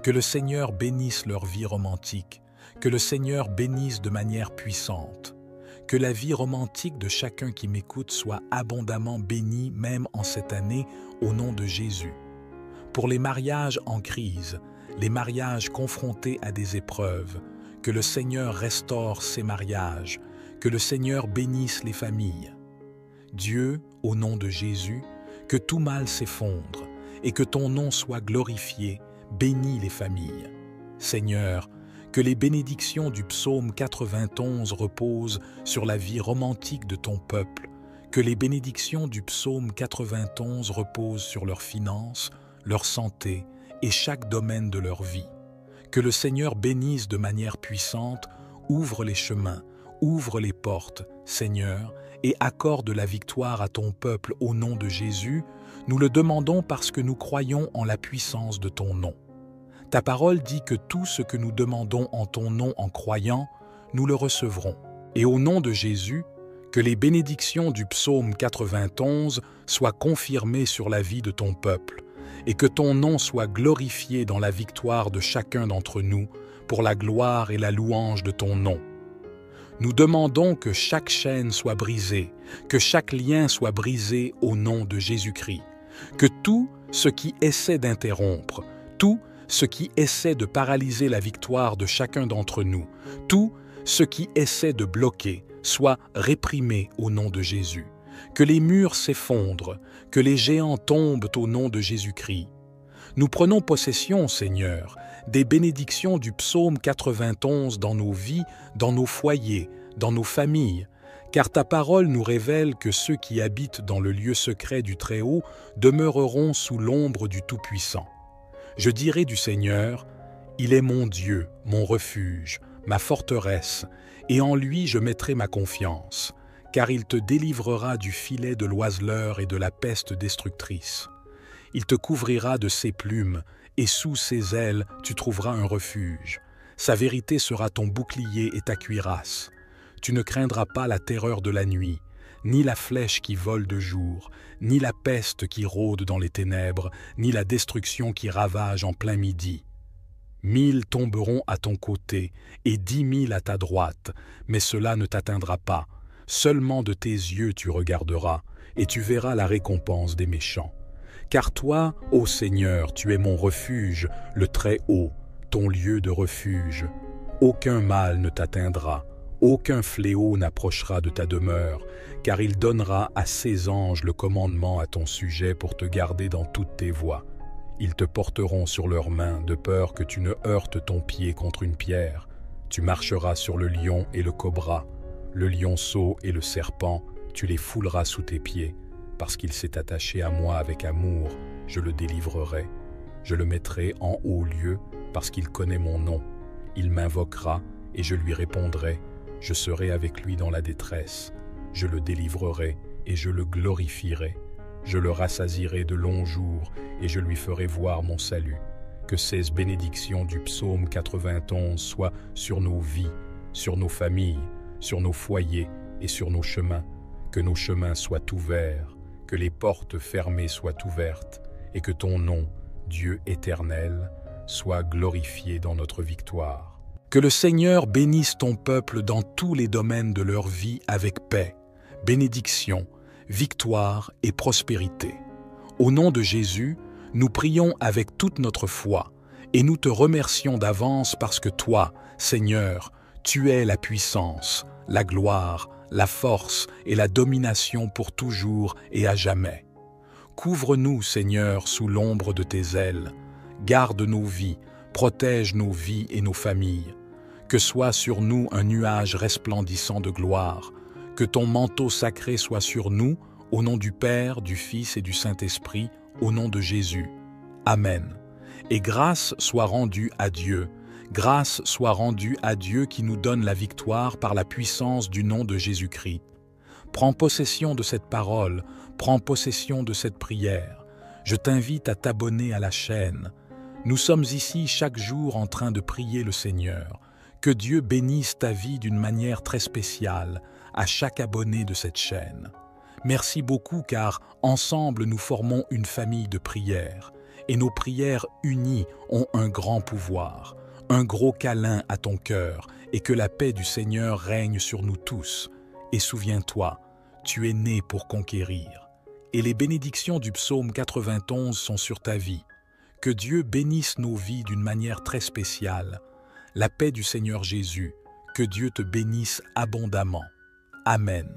Que le Seigneur bénisse leur vie romantique. Que le Seigneur bénisse de manière puissante. Que la vie romantique de chacun qui m'écoute soit abondamment bénie même en cette année au nom de Jésus. Pour les mariages en crise, les mariages confrontés à des épreuves, que le Seigneur restaure ces mariages, que le Seigneur bénisse les familles. Dieu, au nom de Jésus, que tout mal s'effondre et que ton nom soit glorifié, bénis les familles. Seigneur, que les bénédictions du psaume 91 reposent sur la vie romantique de ton peuple, que les bénédictions du psaume 91 reposent sur leurs finances, leur santé et chaque domaine de leur vie. Que le Seigneur bénisse de manière puissante ouvre les chemins, ouvre les portes, Seigneur, et accorde la victoire à ton peuple au nom de Jésus, nous le demandons parce que nous croyons en la puissance de ton nom. Ta parole dit que tout ce que nous demandons en ton nom en croyant, nous le recevrons. Et au nom de Jésus, que les bénédictions du psaume 91 soient confirmées sur la vie de ton peuple, et que ton nom soit glorifié dans la victoire de chacun d'entre nous, pour la gloire et la louange de ton nom. Nous demandons que chaque chaîne soit brisée, que chaque lien soit brisé au nom de Jésus-Christ, que tout ce qui essaie d'interrompre, tout ce qui essaie de paralyser la victoire de chacun d'entre nous, tout ce qui essaie de bloquer, soit réprimé au nom de Jésus, que les murs s'effondrent, que les géants tombent au nom de Jésus-Christ. Nous prenons possession, Seigneur, des bénédictions du psaume 91 dans nos vies, dans nos foyers, dans nos familles, car ta parole nous révèle que ceux qui habitent dans le lieu secret du Très-Haut demeureront sous l'ombre du Tout-Puissant. Je dirai du Seigneur, « Il est mon Dieu, mon refuge, ma forteresse, et en lui je mettrai ma confiance, car il te délivrera du filet de l'oiseleur et de la peste destructrice. Il te couvrira de ses plumes, et sous ses ailes tu trouveras un refuge. Sa vérité sera ton bouclier et ta cuirasse. Tu ne craindras pas la terreur de la nuit, ni la flèche qui vole de jour, ni la peste qui rôde dans les ténèbres, ni la destruction qui ravage en plein midi. 1000 tomberont à ton côté et 10 000 à ta droite, mais cela ne t'atteindra pas. Seulement de tes yeux tu regarderas, et tu verras la récompense des méchants. Car toi, ô Seigneur, tu es mon refuge, le Très-Haut, ton lieu de refuge. Aucun mal ne t'atteindra, aucun fléau n'approchera de ta demeure, car il donnera à ses anges le commandement à ton sujet pour te garder dans toutes tes voies. Ils te porteront sur leurs mains, de peur que tu ne heurtes ton pied contre une pierre. Tu marcheras sur le lion et le cobra, le lionceau et le serpent, tu les fouleras sous tes pieds. Parce qu'il s'est attaché à moi avec amour, je le délivrerai. Je le mettrai en haut lieu, parce qu'il connaît mon nom. Il m'invoquera, et je lui répondrai. Je serai avec lui dans la détresse. Je le délivrerai, et je le glorifierai. Je le rassasierai de longs jours, et je lui ferai voir mon salut. Que ces bénédictions du psaume 91 soient sur nos vies, sur nos familles, sur nos foyers et sur nos chemins. Que nos chemins soient ouverts, que les portes fermées soient ouvertes, et que ton nom, Dieu éternel, soit glorifié dans notre victoire. Que le Seigneur bénisse ton peuple dans tous les domaines de leur vie avec paix, bénédiction, victoire et prospérité. Au nom de Jésus, nous prions avec toute notre foi et nous te remercions d'avance parce que toi, Seigneur, tu es la puissance, la gloire, la force et la domination pour toujours et à jamais. Couvre-nous, Seigneur, sous l'ombre de tes ailes. Garde nos vies, protège nos vies et nos familles. Que soit sur nous un nuage resplendissant de gloire. Que ton manteau sacré soit sur nous, au nom du Père, du Fils et du Saint-Esprit, au nom de Jésus. Amen. Et grâce soit rendue à Dieu. Grâce soit rendue à Dieu qui nous donne la victoire par la puissance du nom de Jésus-Christ. Prends possession de cette parole, prends possession de cette prière. Je t'invite à t'abonner à la chaîne. Nous sommes ici chaque jour en train de prier le Seigneur. Que Dieu bénisse ta vie d'une manière très spéciale à chaque abonné de cette chaîne. Merci beaucoup car ensemble nous formons une famille de prières et nos prières unies ont un grand pouvoir. Un gros câlin à ton cœur et que la paix du Seigneur règne sur nous tous. Et souviens-toi, tu es né pour conquérir. Et les bénédictions du psaume 91 sont sur ta vie. Que Dieu bénisse nos vies d'une manière très spéciale. La paix du Seigneur Jésus, que Dieu te bénisse abondamment. Amen.